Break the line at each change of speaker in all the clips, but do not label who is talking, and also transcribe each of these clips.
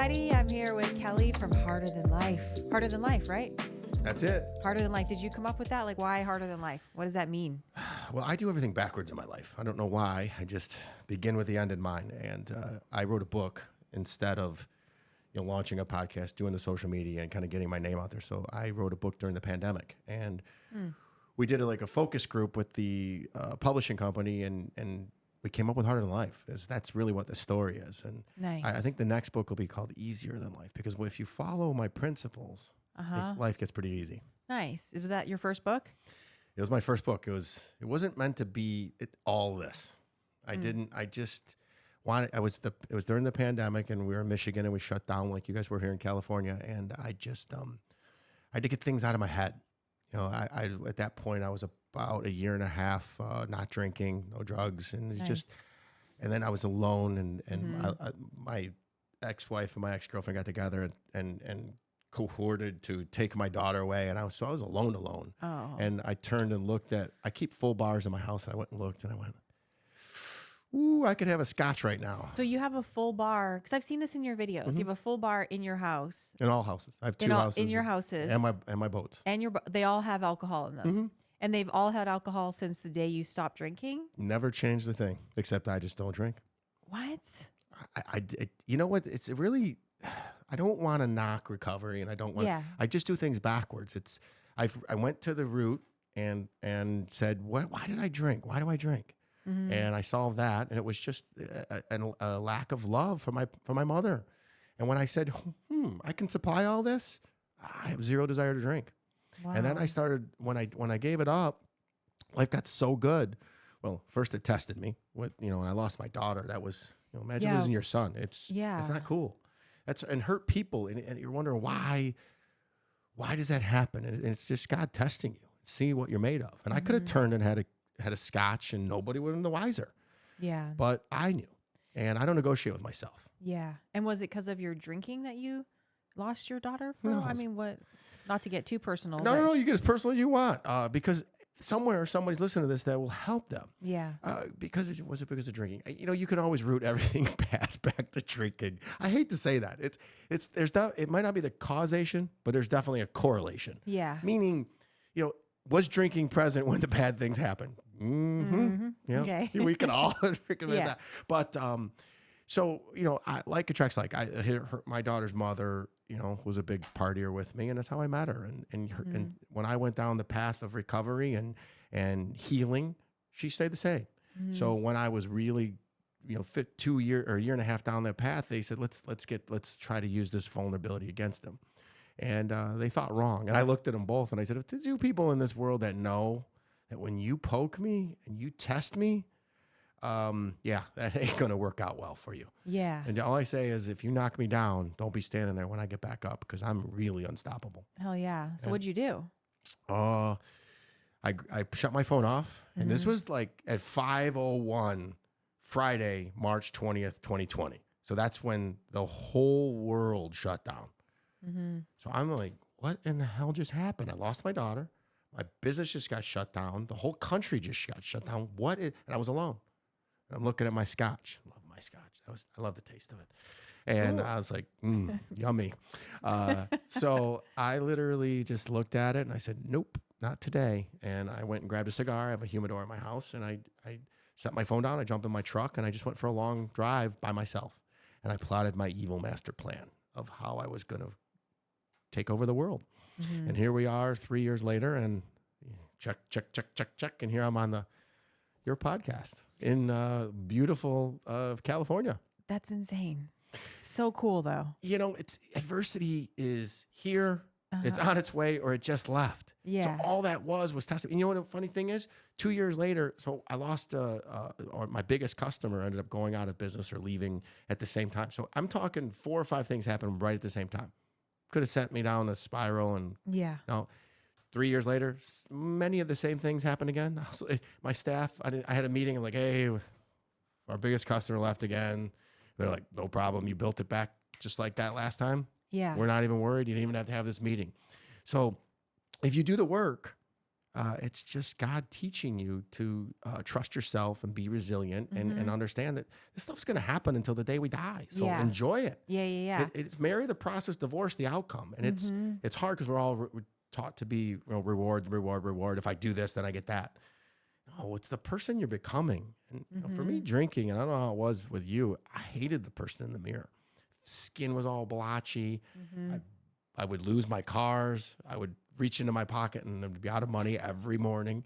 everybody. I'm here with Kelly from Harder Than Life. Harder Than Life, right?
That's it.
Harder Than Life. Did you come up with that? Like, why Harder Than Life? What does that mean?
Well, I do everything backwards in my life. I don't know why. I just begin with the end in mind. And I wrote a book instead of launching a podcast, doing the social media, and kind of getting my name out there. So I wrote a book during the pandemic. And we did a focus group with the publishing company, and we came up with Harder Than Life. That's really what the story is. And
Nice.
I think the next book will be called Easier Than Life, because if you follow my principles, life gets pretty easy.
Nice. Was that your first book?
It was my first book. It wasn't meant to be all this. It was during the pandemic, and we were in Michigan, and we shut down like you guys were here in California. And I just, I had to get things out of my head. I at that point, I was about a year and a half, not drinking, no drugs. And it's and then I was alone, and my ex-wife and my ex-girlfriend got together and cohorted to take my daughter away. And I was alone.
Oh.
And I turned and looked I keep full bars in my house, and I went and looked, and I went, ooh, I could have a scotch right now.
So you have a full bar, because I've seen this in your videos. You have a full bar in your house.
In all houses. I have two houses.
In your houses.
And my boats.
And they all have alcohol in them. And they've all had alcohol since the day you stopped drinking?
Never changed a thing, except I just don't drink.
What?
You know what? It's really, I don't want to knock recovery, and I don't want. I just do things backwards. I went to the root and said, why did I drink? Why do I drink? And I solved that, and it was just a lack of love for my mother. And when I said, I can supply all this, I have zero desire to drink. Wow. And then I started, when I gave it up, life got so good. Well, first it tested me. When I lost my daughter, that was, imagine losing your son. It's not cool. And hurt people, and you're wondering why does that happen? And it's just God testing you, see what you're made of. And I could have turned and had a scotch, and nobody would have been the wiser. Yeah. But I knew, and I don't negotiate with myself.
Yeah. And was it because of your drinking that you lost your daughter? No. I mean, what? Not to get too personal.
No. You get as personal as you want, because somewhere somebody's listening to this that will help them. Yeah. Because it because of drinking. You can always root everything bad back to drinking. I hate to say that. It might not be the causation, but there's definitely a correlation. Yeah. Meaning, was drinking present when the bad things happened? Okay. We can all recommend that. But like attracts like. My daughter's mother, was a big partier with me, and that's how I met her. And when I went down the path of recovery and healing, she stayed the same. So when I was really, fit 2 year or a year and a half down that path, they said, let's try to use this vulnerability against them. And they thought wrong. And I looked at them both, and I said, if there's two people in this world that know that when you poke me and you test me, that ain't going to work out well for you. Yeah. And all I say is, if you knock me down, don't be standing there when I get back up, because I'm really unstoppable.
Hell yeah. So what'd you do?
I shut my phone off. And this was like at 5:01 Friday, March 20th, 2020. So that's when the whole world shut down. So I'm like, what in the hell just happened? I lost my daughter. My business just got shut down. The whole country just got shut down. And I was alone. And I'm looking at my scotch. I love my scotch. I love the taste of it. And I was like, yummy. So I literally just looked at it, and I said, nope, not today. And I went and grabbed a cigar. I have a humidor in my house. And I set my phone down. I jumped in my truck, and I just went for a long drive by myself. And I plotted my evil master plan of how I was going to take over the world. And here we are 3 years later, and check. And here I'm on your podcast in beautiful California.
That's insane. So cool, though.
It's adversity is here. It's on its way, or it just left. Yeah. So all that was tested. And you know what the funny thing is? 2 years later, so I lost, or my biggest customer ended up going out of business or leaving at the same time. So I'm talking 4 or 5 things happened right at the same time. Could have sent me down a spiral, and 3 years later, many of the same things happened again. My staff, I had a meeting, and like, hey, our biggest customer left again. They're like, no problem. You built it back just like that last time. Yeah. We're not even worried. You didn't even have to have this meeting. So if you do the work, it's just God teaching you to trust yourself and be resilient and understand that this stuff's going to happen until the day we die. So enjoy it.
Yeah.
It's marry the process, divorce the outcome. And it's hard because we're all we're taught to be reward. If I do this, then I get that. No, it's the person you're becoming. And for me, drinking, and I don't know how it was with you, I hated the person in the mirror. Skin was all blotchy. I would lose my cars. I would reach into my pocket and I'd be out of money every morning.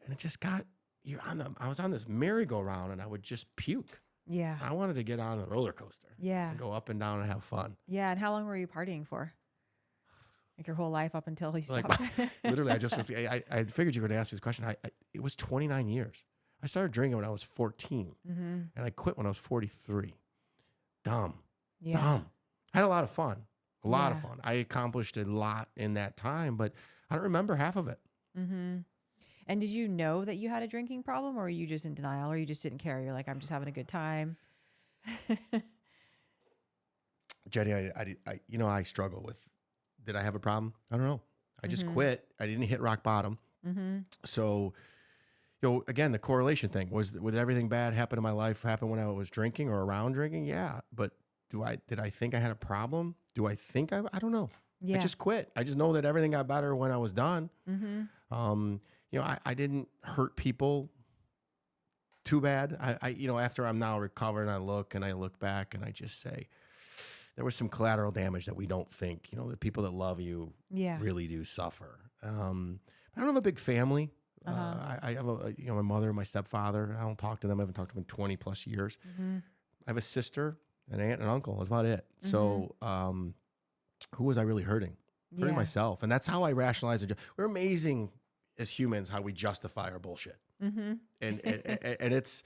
And it just got I was on this merry-go-round and I would just puke.
Yeah.
I wanted to get on the roller coaster.
Yeah.
And go up and down and have fun.
Yeah. And how long were you partying for? Like your whole life up until you stopped?
Literally, I figured you were going to ask this question. It was 29 years. I started drinking when I was 14 and I quit when I was 43. Dumb. I had a lot of fun. A lot of fun. I accomplished a lot in that time, but I don't remember half of it.
And did you know that you had a drinking problem, or were you just in denial, or you just didn't care? You're like, I'm just having a good time.
Jenny, I struggle with, did I have a problem? I don't know. I just quit. I didn't hit rock bottom. So, again, the correlation thing was, would everything bad happen in my life happen when I was drinking or around drinking? Yeah. But did I think I had a problem? Do I think I don't know. Yeah. I just quit. I just know that everything got better when I was done. I didn't hurt people too bad. After I'm now recovered and I look back and I just say, there was some collateral damage that we don't think, the people that love you really do suffer. I don't have a big family. I have my mother, my stepfather. I don't talk to them. I haven't talked to them in 20 plus years. I have a sister, an aunt, and an uncle. That's about it. So, who was I really hurting? Hurting myself. And that's how I rationalize it. We're amazing as humans how we justify our bullshit. And it's,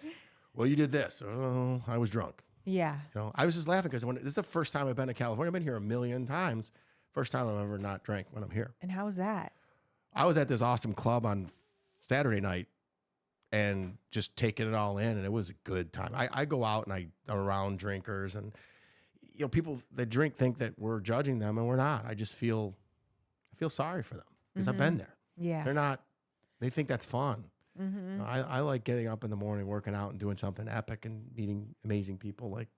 well, you did this. Oh, I was drunk.
Yeah.
I was just laughing because this is the first time I've been to California. I've been here a million times. First time I've ever not drank when I'm here.
And how was that?
I was at this awesome club on Saturday night and just taking it all in, and it was a good time. I go out and I'm around drinkers, and people that drink think that we're judging them, and we're not. I just feel sorry for them because I've been there. Yeah, they think that's fun. I like getting up in the morning, working out, and doing something epic, and meeting amazing people like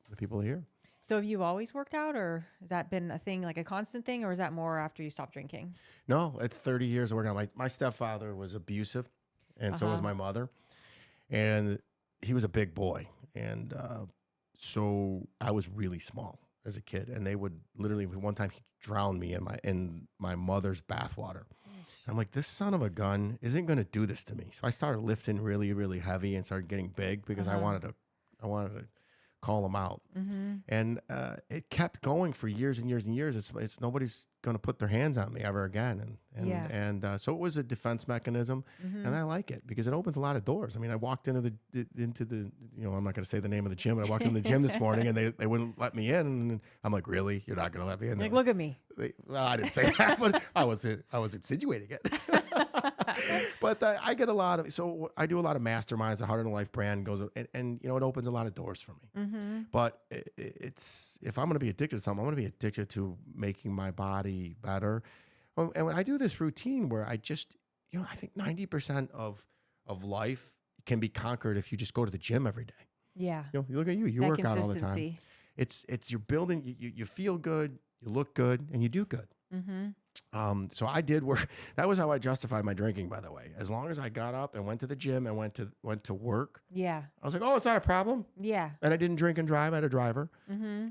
the people here.
So have you always worked out, or has that been a thing, like a constant thing, or is that more after you stopped drinking?
No, it's 30 years of working out. My stepfather was abusive, and so was my mother. And he was a big boy. And so I was really small as a kid. And they would literally, one time he drowned me in my mother's bathwater. I'm like, this son of a gun isn't going to do this to me. So I started lifting really, really heavy and started getting big because I wanted to call him out. And it kept going for years and years and years. It's nobody's going to put their hands on me ever again. And so it was a defense mechanism, and I like it because it opens a lot of doors. I mean, I walked into the I'm not going to say the name of the gym, but I walked into the gym this morning and they wouldn't let me in. And I'm like, really? You're not going to let me in?
Like, look at me.
Well, I didn't say that, but I was insinuating it. But I get so I do a lot of masterminds. The Harder Than Life brand goes, and it opens a lot of doors for me. But it's, if I'm going to be addicted to something, I'm going to be addicted to making my body better. And when I do this routine where I just, I think 90% of life can be conquered if you just go to the gym every day. Yeah. You look at you work out all the time. It's you're building, you feel good, you look good, and you do good. So I did work. That was how I justified my drinking, by the way. As long as I got up and went to the gym and went to work. Yeah. I was like, oh, it's not a problem. Yeah. And I didn't drink and drive. I had a driver.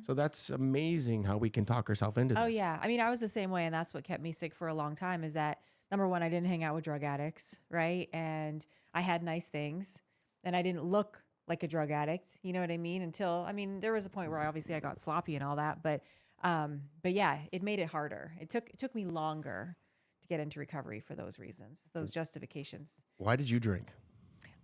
So that's amazing how we can talk ourselves into this.
Oh, yeah. I mean, I was the same way. And that's what kept me sick for a long time is that, number one, I didn't hang out with drug addicts, right? And I had nice things. And I didn't look like a drug addict. You know what I mean? There was a point where obviously I got sloppy and all that. But yeah, it made it harder. It took me longer to get into recovery for those reasons, those justifications.
Why did you drink?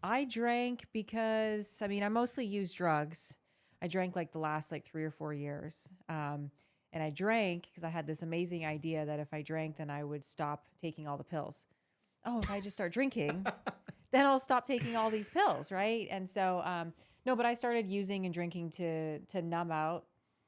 I drank because, I mostly used drugs. I drank like the last 3 or 4 years. And I drank because I had this amazing idea that if I drank, then I would stop taking all the pills. Oh, if I just start drinking, then I'll stop taking all these pills, right? And so, no, but I started using and drinking to numb out.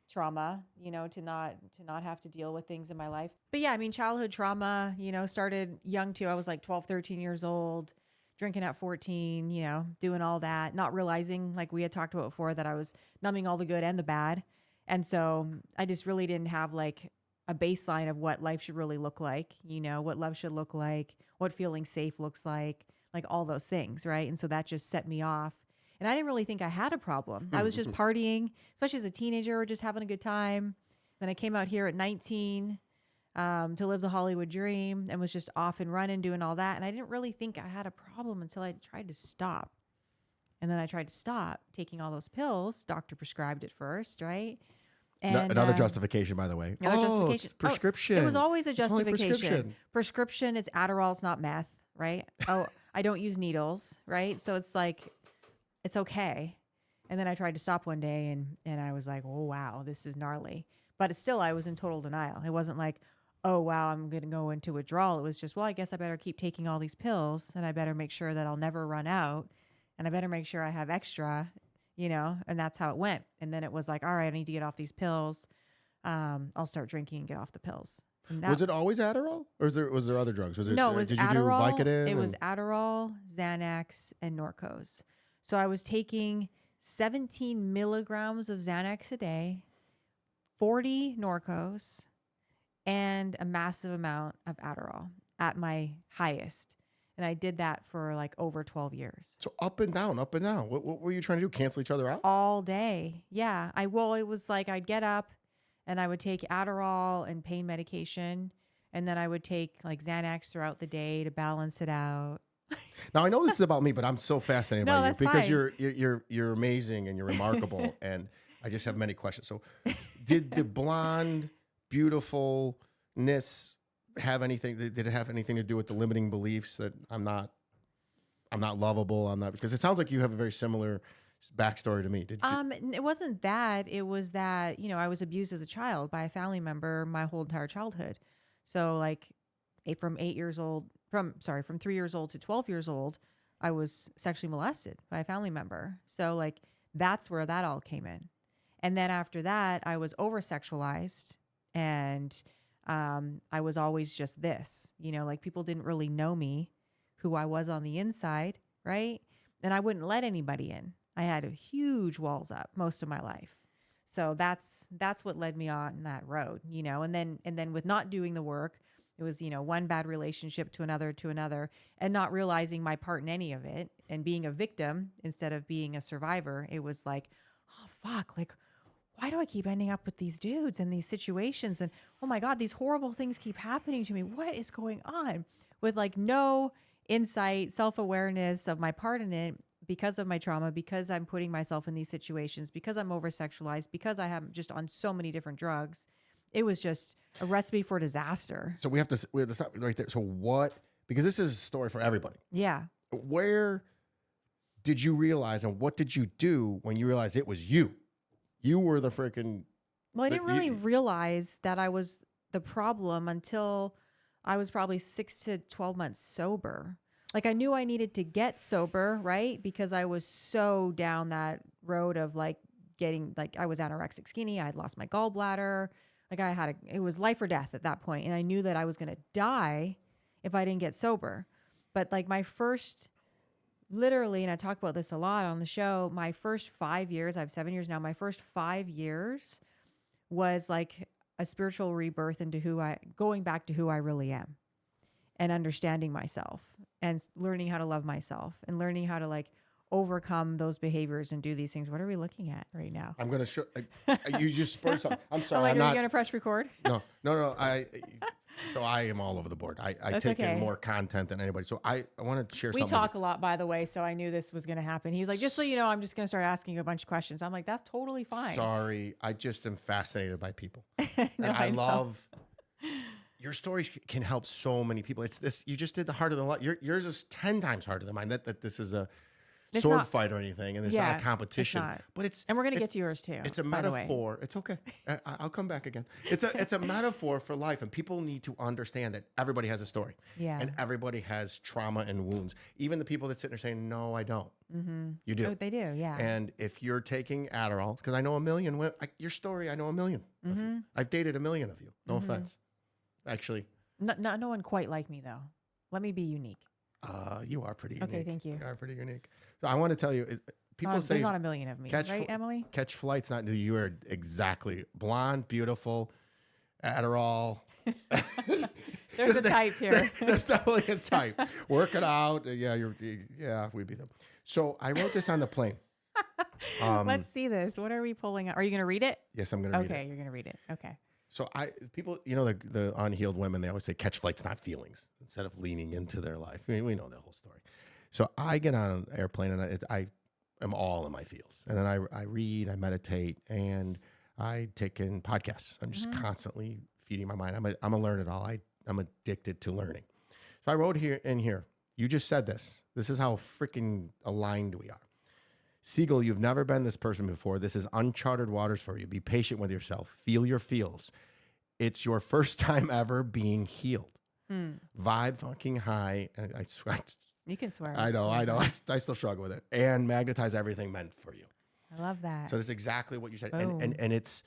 trauma, to not have to deal with things in my life. But yeah, I mean, childhood trauma, started young too. I was like 12, 13 years old, drinking at 14, doing all that, not realizing, like we had talked about before, that I was numbing all the good and the bad. And so I just really didn't have like a baseline of what life should really look like, what love should look like, what feeling safe looks like all those things. Right. And so that just set me off. And I didn't really think I had a problem. I was just partying, especially as a teenager, just having a good time. Then I came out here at 19 to live the Hollywood dream and was just off and running, doing all that. And I didn't really think I had a problem until I tried to stop. And then I tried to stop taking all those pills. Doctor prescribed it first, right? And
another justification, by the way.
Another justification.
It's prescription.
It was always a
It's only
justification. Prescription, it's Adderall, it's not meth, right? Oh, I don't use needles, right? So it's like, it's okay. And then I tried to stop one day and I was like, oh, wow, this is gnarly. But still, I was in total denial. It wasn't like, oh, wow, I'm going to go into withdrawal. It was just, well, I guess I better keep taking all these pills and I better make sure that I'll never run out and I better make sure I have extra, and that's how it went. And then it was like, all right, I need to get off these pills. I'll start drinking and get off the pills.
Was it always Adderall, or was there other drugs?
No, it was
did
Adderall.
You do Vicodin?
It was Adderall, Xanax, and Norcos. So I was taking 17 milligrams of Xanax a day, 40 Norcos, and a massive amount of Adderall at my highest. And I did that for like over 12 years.
So up and down, up and down. What were you trying to do? Cancel each other out?
All day. Yeah. It was like I'd get up and I would take Adderall and pain medication. And then I would take like Xanax throughout the day to balance it out.
Now I know this is about me, but I'm so fascinated by you
that's
because
fine.
you're amazing and you're remarkable, and I just have many questions. So, did the blonde beautifulness have anything? Did it have anything to do with the limiting beliefs that I'm not lovable? I'm not, because it sounds like you have a very similar backstory to me. Did you?
It wasn't that. It was that I was abused as a child by a family member my whole entire childhood. So like from 3 years old to 12 years old, I was sexually molested by a family member. So like that's where that all came in. And then after that, I was over sexualized and I was always just this, like people didn't really know me, who I was on the inside, right? And I wouldn't let anybody in. I had huge walls up most of my life. So that's what led me on that road, and then with not doing the work, it was, one bad relationship to another, and not realizing my part in any of it and being a victim instead of being a survivor. It was like, oh, fuck, like, why do I keep ending up with these dudes and these situations? And oh my God, these horrible things keep happening to me. What is going on? With like no insight, self-awareness of my part in it because of my trauma, because I'm putting myself in these situations, because I'm over-sexualized, because I am just on so many different drugs. It was just a recipe for disaster.
So we have to stop right there. So what? Because this is a story for everybody.
Yeah.
Where did you realize, and what did you do when you realized it was you? You were the freaking.
Well, I didn't really realize that I was the problem until I was probably 6 to 12 months sober. Like I knew I needed to get sober, right? Because I was so down that road of like getting, like I was anorexic skinny. I had lost my gallbladder. Like it was life or death at that point. And I knew that I was going to die if I didn't get sober. But like my first, literally, and I talk about this a lot on the show, my first 5 years, I have 7 years now, my first 5 years was like a spiritual rebirth into going back to who I really am and understanding myself and learning how to love myself and learning how to like overcome those behaviors and do these things. What are we looking at right now?
I'm going to show you just spurred something. I'm sorry.
Like,
I'm
are
not
you going to press record?
No. So I am all over the board. I take in more content than anybody. So I want to share something.
We talk a lot, by the way, so I knew this was going to happen. He's like, just so you know, I'm just going to start asking you a bunch of questions. I'm like, that's totally fine.
Sorry. I just am fascinated by people.
No,
and I love your stories can help so many people. It's this, you just did the harder than life. Yours is 10 times harder than mine. That this is
It's
sword
not,
fight or anything, and there's not
yeah,
a
it's
competition.
not.
But it's
And we're going to get
it's
to yours too,
it's a
by the way.
metaphor. It's okay. I'll come back again. It's a metaphor for life, and people need to understand that everybody has a story,
Yeah.
and everybody has trauma and wounds. Even the people that sit there saying, "No, I don't."
Mm-hmm.
You do.
Oh, they do. Yeah.
And if you're taking Adderall, because I know a million, your story, I know a million of you. I've dated a million of you. No offense. Actually,
No one quite like me though. Let me be unique.
you are pretty unique.
Okay, thank you.
You are pretty unique. So I want to tell you, people say
There's not a million of me, right, Emily?
catch flights. Not you are exactly blonde, beautiful, Adderall.
There's a type here.
There's definitely a type. Work it out. Yeah, we'd be them. So I wrote this on the plane.
Let's see this. What are we pulling out? Are you going to read it?
Yes, I'm going to read it.
Okay, you're going to read it. Okay.
So people, the unhealed women, they always say catch flights, not feelings, instead of leaning into their life. I mean, we know the whole story. So I get on an airplane and I am all in my feels. And then I read, I meditate, and I take in podcasts. I'm just constantly feeding my mind. I'm a learn it all. I'm addicted to learning. So I wrote here, you just said this. This is how freaking aligned we are. Siegel, you've never been this person before. This is uncharted waters for you. Be patient with yourself. Feel your feels. It's your first time ever being healed. Vibe fucking high. I swear.
You can swear.
I know. I still struggle with it. And magnetize everything meant for you.
I love that.
So that's exactly what you said.
Boom.
And it's,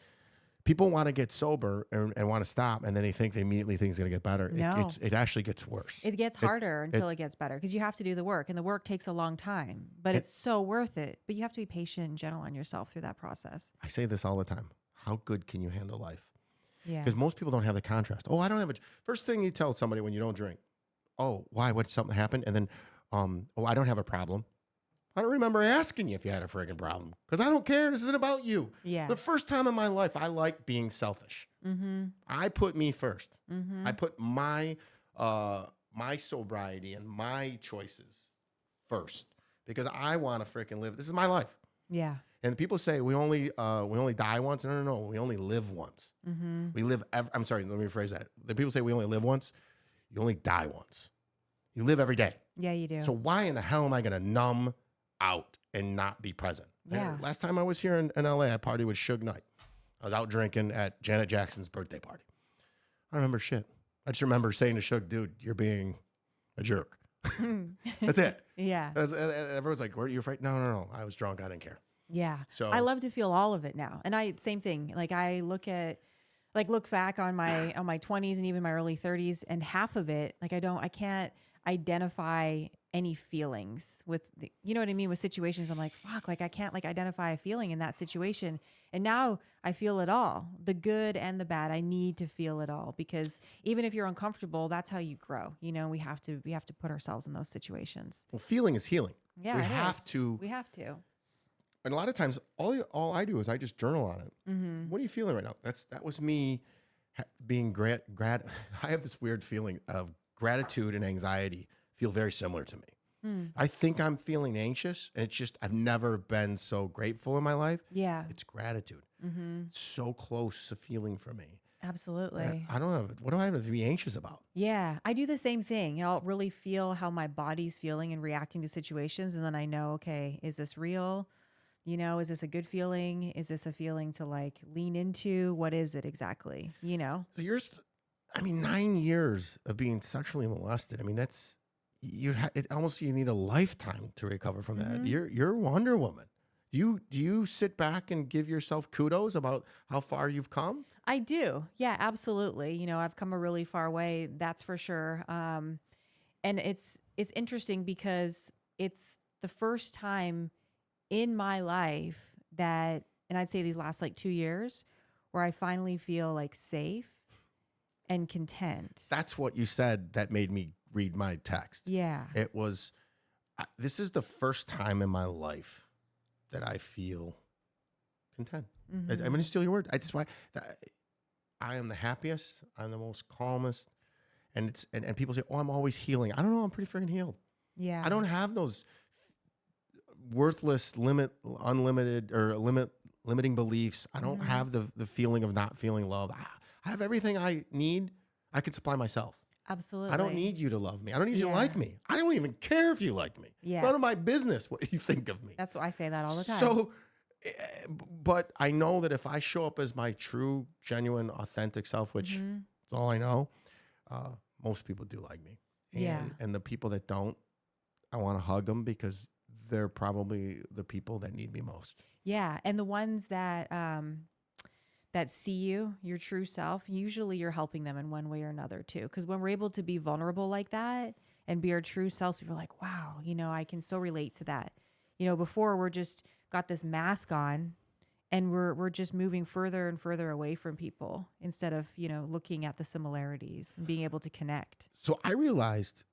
people want to get sober and want to stop, and then they think immediately things are going to get better.
No.
It actually gets worse.
It gets harder until it gets better because you have to do the work, and the work takes a long time, but it's so worth it. But you have to be patient and gentle on yourself through that process.
I say this all the time. How good can you handle life?
Yeah.
Because most people don't have the contrast. Oh, I don't have first thing you tell somebody when you don't drink. Oh, why? What, something happened? And then, oh, I don't have a problem. I don't remember asking you if you had a friggin' problem because I don't care. This isn't about you.
Yeah.
The first time in my life, I like being selfish. I put me first. I put my sobriety and my choices first because I want to freaking live. This is my life.
Yeah.
And people say we only die once. No. We only live once. We live. I'm sorry. Let me rephrase that. The people say we only live once. You only die once. You live every day.
Yeah, you do.
So why in the hell am I going to numb out and not be present?
Yeah.
And last time I was here in LA, I partied with Suge Knight. I was out drinking at Janet Jackson's birthday party. I don't remember shit. I just remember saying to Suge, dude, you're being a jerk. That's it.
Yeah.
Everyone's like, were you afraid? No. I was drunk. I didn't care.
Yeah.
So
I love to feel all of it now. And same thing. Like I look back on my 20s and even my early 30s, and half of it, like I can't identify any feelings with you know what I mean, with situations. I'm like, fuck, like I can't like identify a feeling in that situation. And now I feel it all, the good and the bad. I need to feel it all because even if you're uncomfortable, that's how you grow. You know, we have to put ourselves in those situations.
well, feeling is healing.
Yeah.
We
it
have
is.
to.
We have to.
And a lot of times, all I do is I just journal on it. What are you feeling right now? That was me being I have this weird feeling of gratitude and anxiety feel very similar to me. I think I'm feeling anxious, and it's just I've never been so grateful in my life.
Yeah.
It's gratitude. It's so close a feeling for me.
Absolutely.
I don't have. What do I have to be anxious about?
Yeah, I do the same thing. I'll really feel how my body's feeling and reacting to situations. And then I know, okay, is this real? You know, is this a good feeling? Is this a feeling to like lean into? What is it exactly? You know?
So 9 years of being sexually molested. I mean, that's you need a lifetime to recover from that. You're Wonder Woman. Do you sit back and give yourself kudos about how far you've come?
I do. Yeah, absolutely. You know, I've come a really far way. That's for sure. And it's interesting because it's the first time in my life that, and I'd say these last like 2 years, where I finally feel like safe and content.
That's what you said that made me read my text.
Yeah.
It was, this is the first time in my life that I feel content. I'm going to steal your word. That's why I am the happiest. I'm the most calmest. And people say, oh, I'm always healing. I don't know. I'm pretty freaking healed. Yeah. I don't have those worthless unlimited or limiting beliefs. I don't have the feeling of not feeling love. I have everything I need. I can supply myself.
Absolutely.
I don't need you to love me. I don't need you to
Yeah.
like me. I don't even care if you like me.
Yeah.
It's none of my business what you think of me.
That's what I say that all the time.
So, but I know that if I show up as my true, genuine, authentic self, which is all I know, most people do like me.
Yeah.
And the people that don't, I want to hug them because they're probably the people that need me most.
Yeah. And the ones that see you, your true self, usually you're helping them in one way or another too. Because when we're able to be vulnerable like that and be our true selves, people are like, wow, I can so relate to that. Before we're just got this mask on and we're just moving further and further away from people instead of, looking at the similarities and being able to connect.
So I realized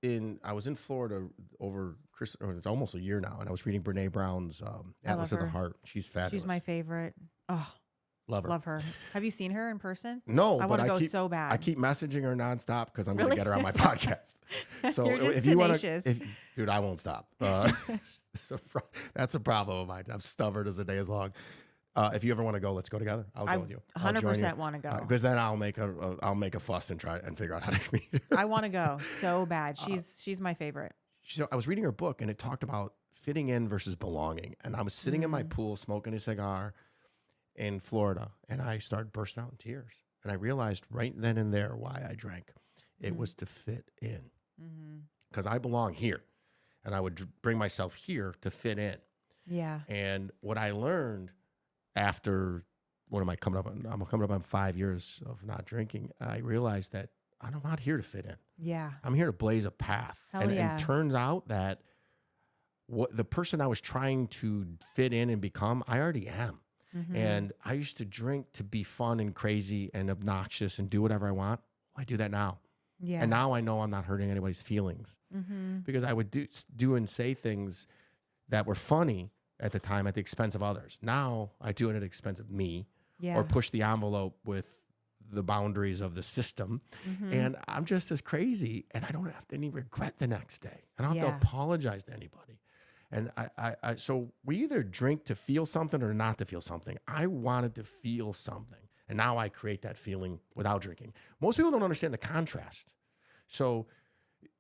I was in Florida over it's almost a year now, and I was reading Brene Brown's Atlas of the Heart. She's fabulous.
She's my favorite. Oh,
love her.
Love her. Have you seen her in person?
No,
I want to go
keep,
so bad.
I keep messaging her nonstop because I'm going to get her on my podcast. So
You're just
if you want
tenacious.
to, dude, I won't stop. That's a problem of mine. I'm stubborn as the day is long. If you ever want to go, let's go together. I'll go with you.
100% want to go.
Because then I'll make a fuss and try and figure out how to meet her.
I want to go so bad. She's my favorite.
So I was reading her book and it talked about fitting in versus belonging. And I was sitting in my pool smoking a cigar in Florida, and I started bursting out in tears. And I realized right then and there why I drank. It was to fit in, because I belong here, and I would bring myself here to fit in.
Yeah.
And what I learned after, what am I coming up on? I'm coming up on 5 years of not drinking. I realized that I'm not here to fit in.
Yeah.
I'm here to blaze a path.
Hell yeah.
And turns out that what the person I was trying to fit in and become, I already am. And I used to drink to be fun and crazy and obnoxious and do whatever I want. I do that now.
Yeah.
And now I know I'm not hurting anybody's feelings because I would do and say things that were funny at the time at the expense of others. Now I do it at the expense of me, or push the envelope with the boundaries of the system. And I'm just as crazy, and I don't have any regret the next day. I don't have to apologize to anybody. And so we either drink to feel something or not to feel something. I wanted to feel something, and now I create that feeling without drinking. Most people don't understand the contrast. So,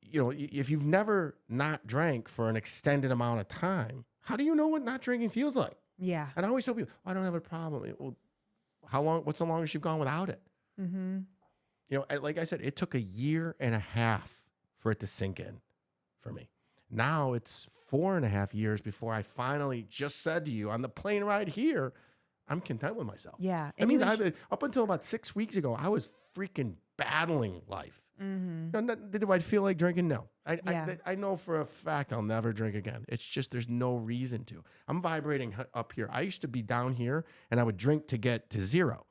if you've never not drank for an extended amount of time, how do you know what not drinking feels like?
Yeah.
And I always tell people, I don't have a problem. Well, how long? What's the longest you've gone without it? Like I said, it took 1.5 years for it to sink in for me. Now it's 4.5 years before I finally just said to you on the plane ride here, I'm content with myself.
Yeah.
That means up until about 6 weeks ago, I was freaking battling life. Do I feel like drinking? No. I know for a fact I'll never drink again. It's just there's no reason to. I'm vibrating up here. I used to be down here, and I would drink to get to 0.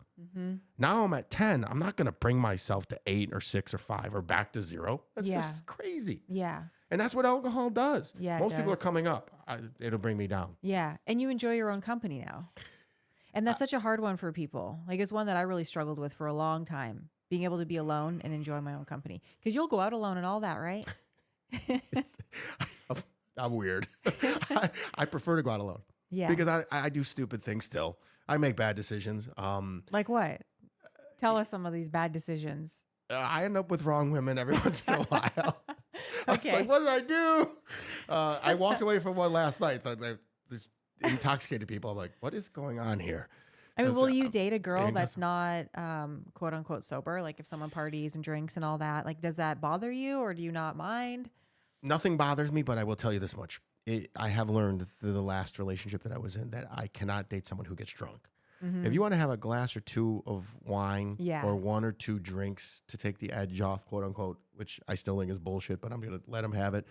Now I'm at 10. I'm not going to bring myself to 8 or 6 or 5 or back to 0. That's just crazy.
Yeah.
And that's what alcohol does.
Yeah,
Most people are coming up. It'll bring me down.
Yeah. And you enjoy your own company now. And that's such a hard one for people. Like, it's one that I really struggled with for a long time, being able to be alone and enjoy my own company. Because you'll go out alone and all that, right?
I'm weird. I prefer to go out alone.
Yeah.
Because I do stupid things still. I make bad decisions.
Like what? Tell us some of these bad decisions.
I end up with wrong women every once in a while. I was
Okay.
like, what did I do? I walked away from one last night. This intoxicated people. I'm like, what is going on here?
I mean, will you date a girl that's not quote unquote sober? Like, if someone parties and drinks and all that, like, does that bother you, or do you not mind?
Nothing bothers me, but I will tell you this much. I have learned through the last relationship that I was in that I cannot date someone who gets drunk. If you want to have a glass or two of wine or 1 or 2 drinks to take the edge off, quote unquote, which I still think is bullshit, but I'm going to let them have it.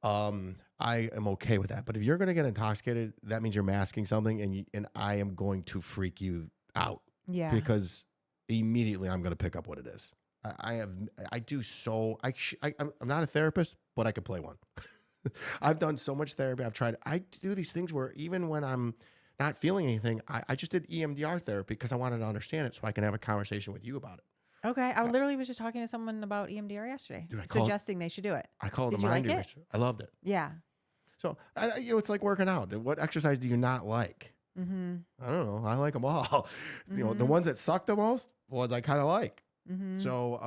I am okay with that. But if you're going to get intoxicated, that means you're masking something, and I am going to freak you out.
Yeah.
Because immediately I'm going to pick up what it is. I'm not a therapist, but I could play one. I've done so much therapy. I do these things where even when I'm not feeling anything, I just did EMDR therapy because I wanted to understand it so I can have a conversation with you about it.
Okay. I literally was just talking to someone about EMDR yesterday, suggesting they should do it.
I called it a
Did you
mind
like
eraser. I loved it.
Yeah.
So, it's like working out. What exercise do you not like? I don't know. I like them all. The ones that suck the most, ones I kind of like.
Mm-hmm.
So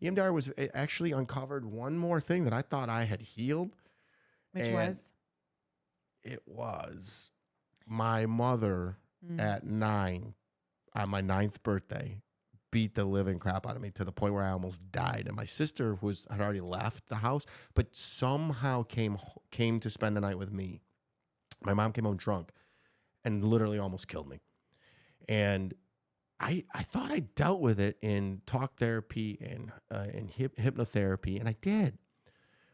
EMDR was actually uncovered one more thing that I thought I had healed.
Which
and
was?
It was my mother at 9 on my 9th birthday beat the living crap out of me to the point where I almost died. And my sister had already left the house, but somehow came to spend the night with me. My mom came home drunk and literally almost killed me. And I thought I dealt with it in talk therapy and in hypnotherapy, and I did.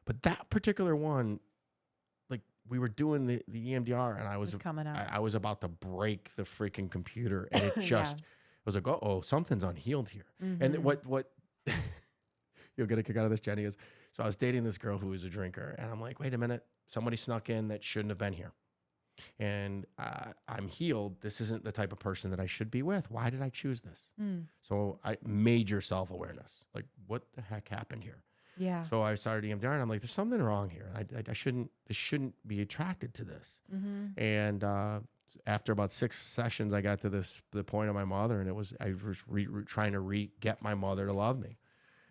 But that particular one, like we were doing the EMDR, and I was
coming up.
I was about to break the freaking computer, and it just was like, oh, something's unhealed here.
Mm-hmm.
And what you'll get a kick out of this, Jenny, is so I was dating this girl who was a drinker, and I'm like, wait a minute, somebody snuck in that shouldn't have been here. And I'm healed. This isn't the type of person that I should be with. Why did I choose this? So major self-awareness. Like, what the heck happened here?
Yeah.
So I started EMDR, and I'm like, there's something wrong here. I shouldn't be attracted to this.
Mm-hmm.
And after about 6 sessions, I got to the point of my mother, and I was trying to get my mother to love me.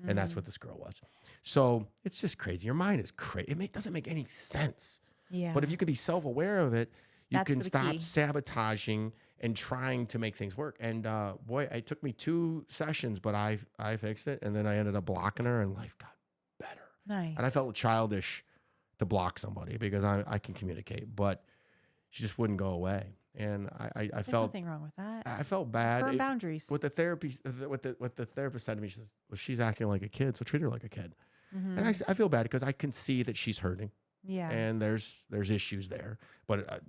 And that's what this girl was. So it's just crazy. Your mind is crazy. It doesn't make any sense.
Yeah.
But if you can be self-aware of it, you can stop
key.
sabotaging and trying to make things work. And boy, it took me 2 sessions, but I fixed it. And then I ended up blocking her, and life got better.
Nice.
And I felt childish to block somebody because I can communicate, but she just wouldn't go away. And I
There's
felt
nothing wrong with that.
I felt bad.
Firm boundaries.
What the therapist said to me, she says, well, she's acting like a kid, so treat her like a kid.
Mm-hmm.
And I feel bad because I can see that she's hurting.
Yeah.
And there's issues there, but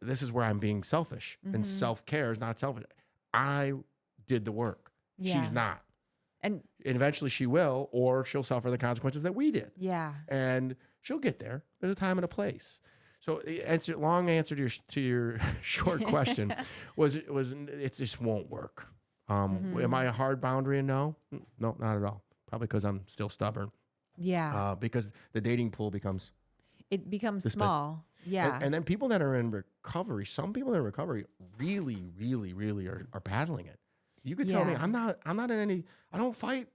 this is where I'm being selfish, and self-care is not selfish. I did the work.
Yeah.
She's not.
And
eventually she will, or she'll suffer the consequences that we did.
Yeah.
And she'll get there. There's a time and a place. So long answer to your short question was it just won't work. Am I a hard boundary? No, not at all. Probably because I'm still stubborn.
Yeah.
Because the dating pool becomes
small. Yeah.
And then people that are in recovery, some people in recovery really, really, really are battling it. You could tell me I'm not in any, I don't fight.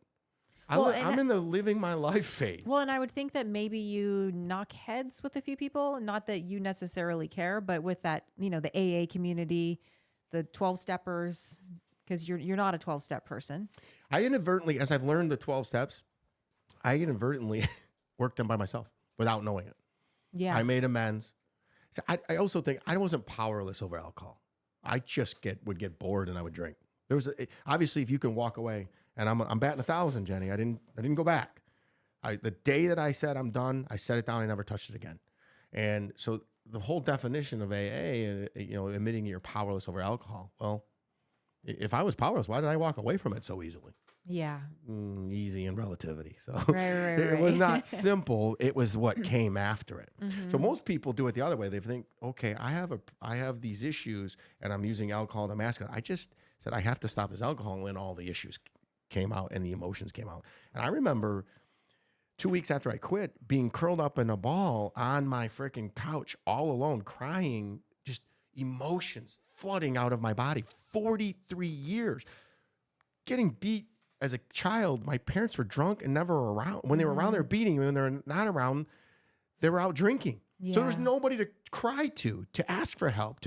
I'm in the living my life phase.
Well, and I would think that maybe you knock heads with a few people, not that you necessarily care, but with that, the AA community, the 12-steppers, because you're not a 12-step person.
I inadvertently, as I've learned the 12 steps, I inadvertently worked them by myself without knowing it.
Yeah.
I made amends. So I also think I wasn't powerless over alcohol. I just would get bored and I would drink. There was obviously, if you can walk away, and I'm batting 1,000, Jenny. I didn't go back. The day that I said I'm done, I set it down. I never touched it again. And so the whole definition of AA, admitting you're powerless over alcohol. Well, if I was powerless, why did I walk away from it so easily?
Yeah.
Easy in relativity. So
right.
It was not simple. It was what came after it. So most people do it the other way. They think, okay, I have these issues and I'm using alcohol to mask it. I just said, I have to stop this alcohol, and all the issues came out and the emotions came out. And I remember 2 weeks after I quit, being curled up in a ball on my freaking couch all alone, crying, just emotions flooding out of my body. 43 years. Getting beat as a child. My parents were drunk and never around. When they were around, they were beating me. When they were not around, they were out drinking. Yeah. So there was nobody to cry to ask for help.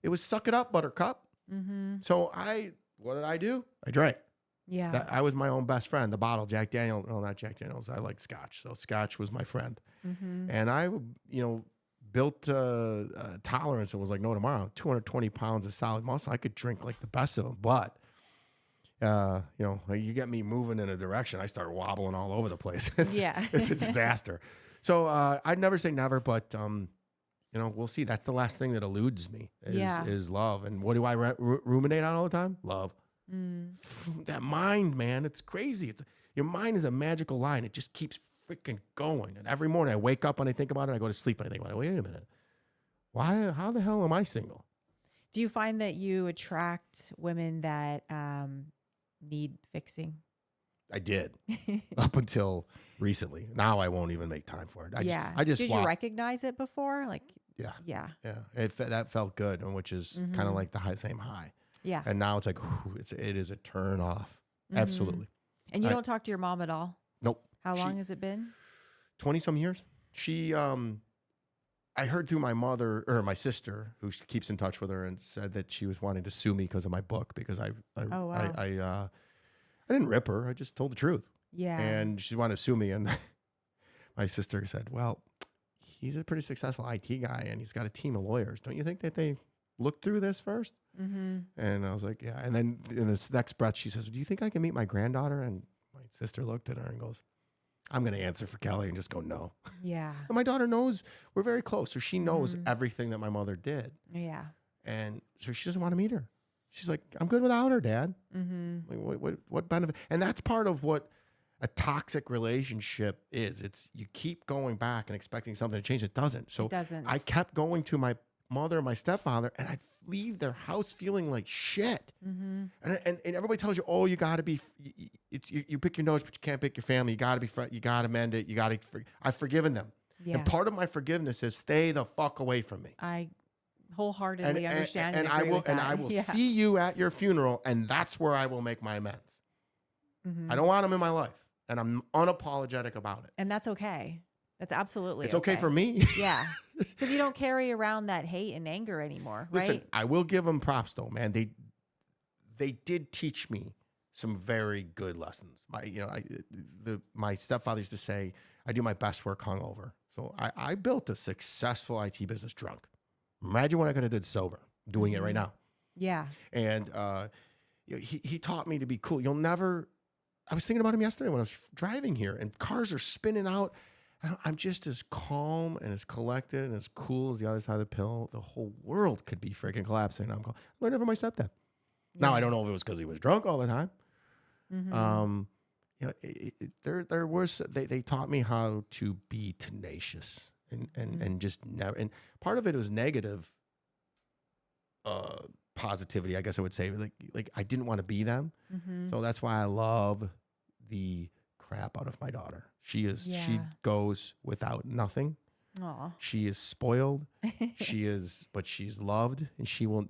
It was suck it up, buttercup. So what did I do? I drank.
Yeah.
I was my own best friend. The bottle, Jack Daniels. No, not Jack Daniels. I like Scotch. So Scotch was my friend. And I, built a tolerance and was like, no, tomorrow, 220 pounds of solid muscle. I could drink like the best of them. But, you get me moving in a direction, I start wobbling all over the place. It's a disaster. So I'd never say never, but, we'll see. That's the last thing that eludes me is love. And what do I ruminate on all the time? Love. That mind, man, it's crazy. Your mind is a magical line. It just keeps freaking going. And every morning I wake up and I think about it. I go to sleep and I think about it. Wait a minute. How the hell am I single?
Do you find that you attract women that need fixing?
I did up until recently. Now I won't even make time for it. I just
did you recognize it before? Yeah.
That felt good, and which is kind of like the same high.
Yeah.
And now it's like, it is a turn off. Absolutely.
And you don't talk to your mom at all?
Nope.
How long has it been?
20 some years. She, I heard through my mother or my sister, who keeps in touch with her, and said that she was wanting to sue me because of my book, because
Oh, wow.
I didn't rip her. I just told the truth.
Yeah.
And she wanted to sue me. And my sister said, well, he's a pretty successful IT guy and he's got a team of lawyers. Don't you think that they look through this first?
Mm-hmm.
And I was like, yeah. And then in this next breath, she says, do you think I can meet my granddaughter? And my sister looked at her and goes, I'm going to answer for Kelly and just go, no.
Yeah.
And my daughter knows we're very close. So she knows everything that my mother did.
Yeah.
And so she doesn't want to meet her. She's like, I'm good without her, Dad.
Mm-hmm.
Like, what benefit? And that's part of what a toxic relationship is. It's you keep going back and expecting something to change. It doesn't. So
It doesn't.
I kept going to my mother and my stepfather, and I'd leave their house feeling like shit.
Mm-hmm.
And everybody tells you, oh, you got to be, you pick your nose, but you can't pick your family. You got to be, you got to mend it. You got to, I've forgiven them.
Yeah.
And part of my forgiveness is stay the fuck away from me.
I wholeheartedly understand
and I will see you at your funeral, and that's where I will make my amends.
Mm-hmm.
I don't want them in my life, and I'm unapologetic about it.
And that's okay. That's absolutely
It's okay for me.
Yeah. Because you don't carry around that hate and anger anymore, right?
Listen, I will give them props though, man. They did teach me some very good lessons. My stepfather used to say, I do my best work hungover. So I built a successful IT business drunk. Imagine what I could have did sober, doing it right now.
Yeah.
And he taught me to be cool. I was thinking about him yesterday when I was driving here, and cars are spinning out. I'm just as calm and as collected and as cool as the other side of the pill. The whole world could be freaking collapsing. I learned it from my stepdad.
Yeah.
Now, I don't know if it was because he was drunk all the time.
Mm-hmm.
They taught me how to be tenacious and just never. And part of it was negative positivity, I guess I would say. Like I didn't want to be them.
Mm-hmm.
So that's why I love the crap out of my daughter. She goes without nothing.
Aw.
She is spoiled. But she's loved, and she will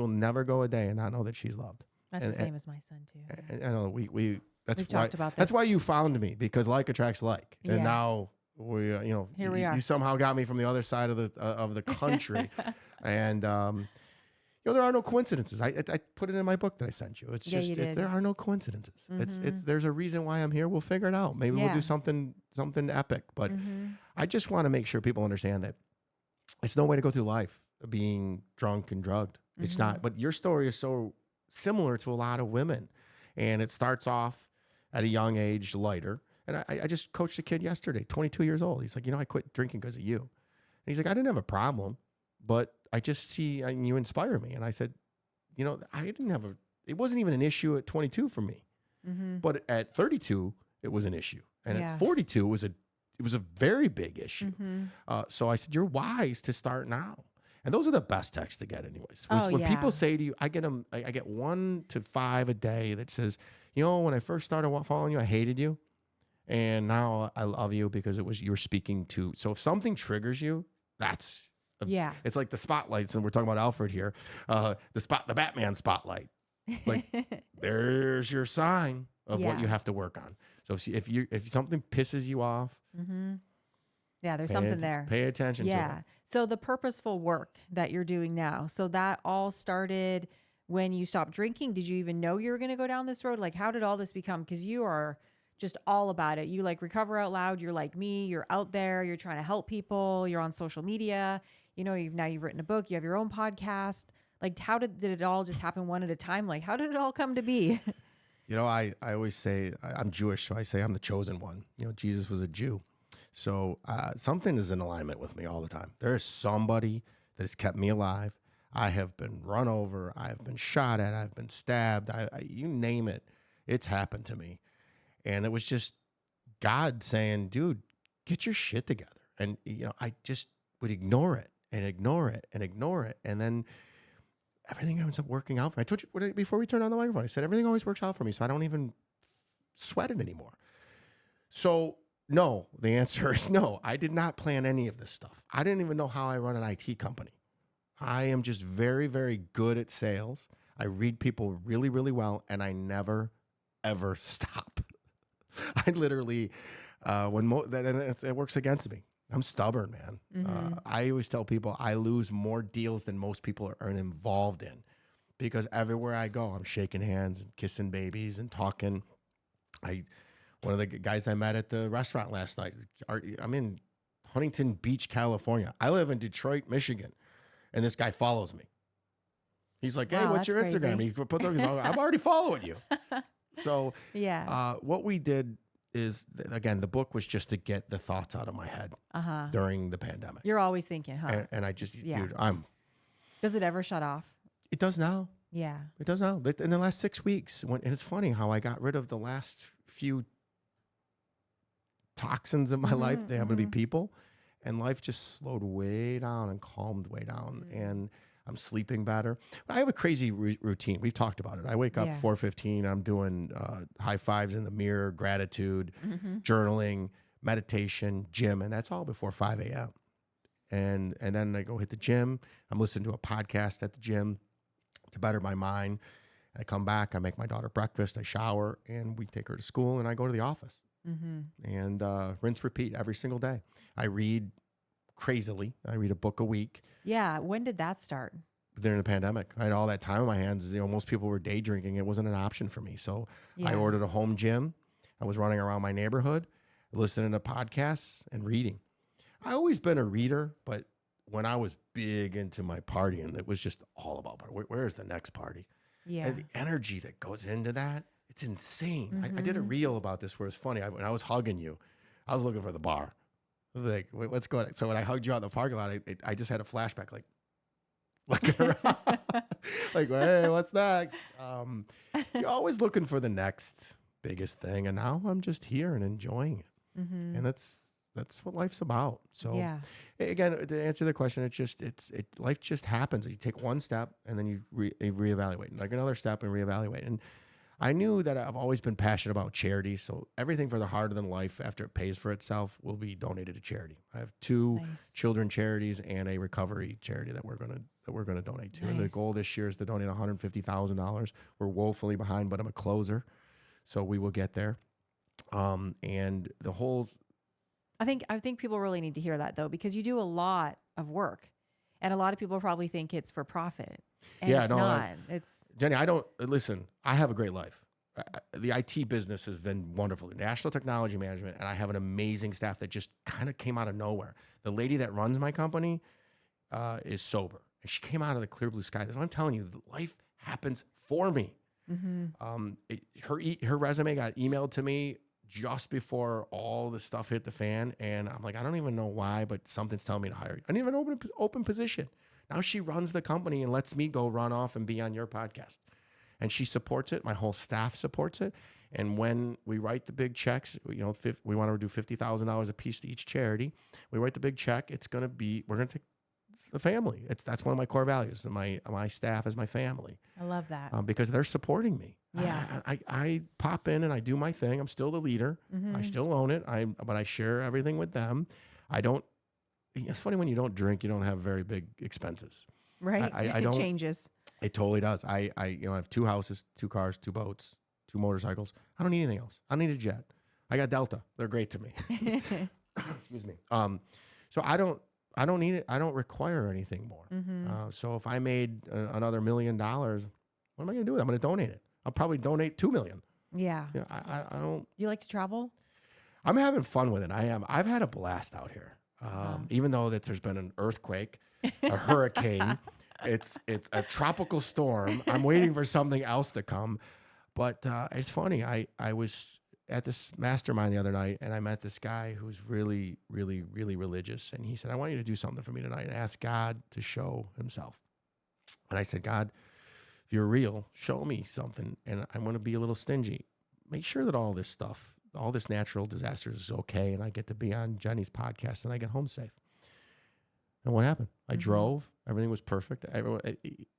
never go a day and not know that she's loved.
That's the same as my son too.
I know we've
talked about this.
That's why you found me, because like attracts like.
Yeah.
And now here we are. You somehow got me from the other side of the country. And there are no coincidences. I put it in my book that I sent you. It's just there are no coincidences.
Mm-hmm.
There's a reason why I'm here. We'll figure it out. Maybe we'll do something epic. But I just want to make sure people understand that it's no way to go through life being drunk and drugged. It's not. But your story is so similar to a lot of women, and it starts off at a young age, lighter. And I just coached a kid yesterday, 22 years old. He's like, I quit drinking because of you. And he's like, I didn't have a problem, but I just see you inspire me. And I said, it wasn't even an issue at 22 for me, but at 32, it was an issue. And at 42, it was a very big issue. So I said, you're wise to start now. And those are the best texts to get anyways. When people say to you, I get 1 to 5 a day that says, when I first started following you, I hated you. And now I love you because you were speaking to. So if something triggers you, it's like the spotlights, and we're talking about Alfred here. The Batman spotlight. Like there's your sign of what you have to work on. So if something pisses you off,
there's something there.
Pay attention to it.
So the purposeful work that you're doing now, so that all started when you stopped drinking. Did you even know you were going to go down this road? Like, how did all this become? Because you are just all about it. You like Recover Out Loud. You're like me. You're out there. You're trying to help people. You're on social media. You've written a book. You have your own podcast. Like, how did it all just happen one at a time? Like, how did it all come to be?
I always say I'm Jewish, so I say I'm the chosen one. Jesus was a Jew. So something is in alignment with me all the time. There is somebody that has kept me alive. I have been run over. I've been shot at. I've been stabbed. You name it. It's happened to me. And it was just God saying, dude, get your shit together. And, I just would ignore it and ignore it and ignore it. And then everything ends up working out for me. I told you before we turned on the microphone, I said, everything always works out for me. So I don't even sweat it anymore. So no, the answer is no. I did not plan any of this stuff. I didn't even know how I run an IT company. I am just very, very good at sales. I read people really, really well, and I never, ever stop. I literally, it works against me. I'm stubborn, man. I always tell people I lose more deals than most people are involved in because everywhere I go, I'm shaking hands and kissing babies and talking. One of the guys I met at the restaurant last night, I'm in Huntington Beach, California. I live in Detroit, Michigan, and this guy follows me. He's like, "Hey,
Wow,
what's
that's
your Instagram?"
crazy.
He put there, I'm already following you. So,
Yeah.
what we did is, again, the book was just to get the thoughts out of my head during the pandemic.
You're always thinking, huh?
And I just,
Yeah.
dude,
Does it ever shut off?
it does now.
Yeah.
It does now. In the last 6 weeks, and it's funny how I got rid of the last few toxins in my life. They happen to be people, and life just slowed way down and calmed way down. And I'm sleeping better. I have a crazy routine. We've talked about it. I wake up 4:15. I'm doing high fives in the mirror, gratitude, journaling, meditation, gym, and that's all before 5 a.m. And then I go hit the gym. I'm listening to a podcast at the gym to better my mind. I come back. I make my daughter breakfast. I shower, and we take her to school, and I go to the office. And rinse, repeat every single day. I read crazily. I read a book a week.
Yeah. When did that start?
During the pandemic, I had all that time on my hands. Most people were day drinking. It wasn't an option for me. So I ordered a home gym. I was running around my neighborhood, listening to podcasts and reading. I always been a reader, but when I was big into my partying, it was just all about where's the next party?
Yeah.
And the energy that goes into that, it's insane. I did a reel about this where it's funny. When I was hugging you, I was looking for the bar. I was like, what's going on? So when I hugged you out in the parking lot, I just had a flashback, like, looking around, like, hey, what's next? You're always looking for the next biggest thing. And now I'm just here and enjoying it. And that's what life's about. So again, to answer the question, life just happens. You take one step and then you reevaluate, like another step and reevaluate. And I knew that I've always been passionate about charity. So everything for the Harder Than Life, after it pays for itself, will be donated to charity. I have 2 children charities and a recovery charity that we're gonna donate to. And the goal this year is to donate $150,000. We're woefully behind, but I'm a closer, so we will get there. And the whole.
I think people really need to hear that though, because you do a lot of work, and a lot of people probably think it's for profit. And it's not. It's
Jenny. I don't listen. I have a great life. The IT business has been wonderful. National Technology Management, and I have an amazing staff that just kind of came out of nowhere. The lady that runs my company is sober, and she came out of the clear blue sky. That's what I'm telling you. Life happens for me. Her resume got emailed to me just before all the stuff hit the fan, and I'm like, I don't even know why, but something's telling me to hire you. I didn't even open position. Now she runs the company and lets me go run off and be on your podcast. And she supports it. My whole staff supports it. And when we write the big checks, we want to do $50,000 a piece to each charity. We write the big check. We're going to take the family. That's one of my core values. My staff is my family.
I love that.
Because they're supporting me.
Yeah.
I pop in and I do my thing. I'm still the leader. I still own it. But I share everything with them. It's funny when you don't drink, you don't have very big expenses.
Right.
I
It
don't.
changes.
It totally does. I have 2 houses, 2 cars, 2 boats, 2 motorcycles. I don't need anything else. I don't need a jet. I got Delta. They're great to me. Excuse me. So I don't need it. I don't require anything more. So if I made another $1 million, what am I going to do with it? I'm going to donate it. I'll probably donate $2 million.
Yeah.
I don't.
You like to travel?
I'm having fun with it. I am. I've had a blast out here. Even though there's been an earthquake, a hurricane, it's a tropical storm. I'm waiting for something else to come. But it's funny. I was at this mastermind the other night, and I met this guy who's really, really, really religious. And he said, I want you to do something for me tonight and ask God to show himself. And I said, God, if you're real, show me something. And I'm going to be a little stingy. Make sure that all this stuff, all this natural disasters is okay, and I get to be on Jenny's podcast, and I get home safe. And what happened? I drove. Everything was perfect.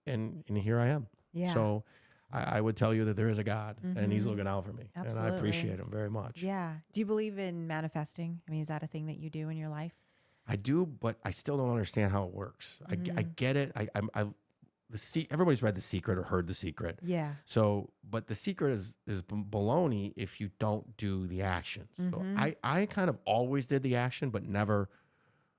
And here I am.
Yeah.
So I would tell you that there is a God, and he's looking out for me.
Absolutely.
And I appreciate him very much.
Yeah. Do you believe in manifesting? I mean, is that a thing that you do in your life?
I do, but I still don't understand how it works. I get it. everybody's read The Secret or heard The Secret.
Yeah.
So, but The Secret is baloney if you don't do the action. So I kind of always did the action, but never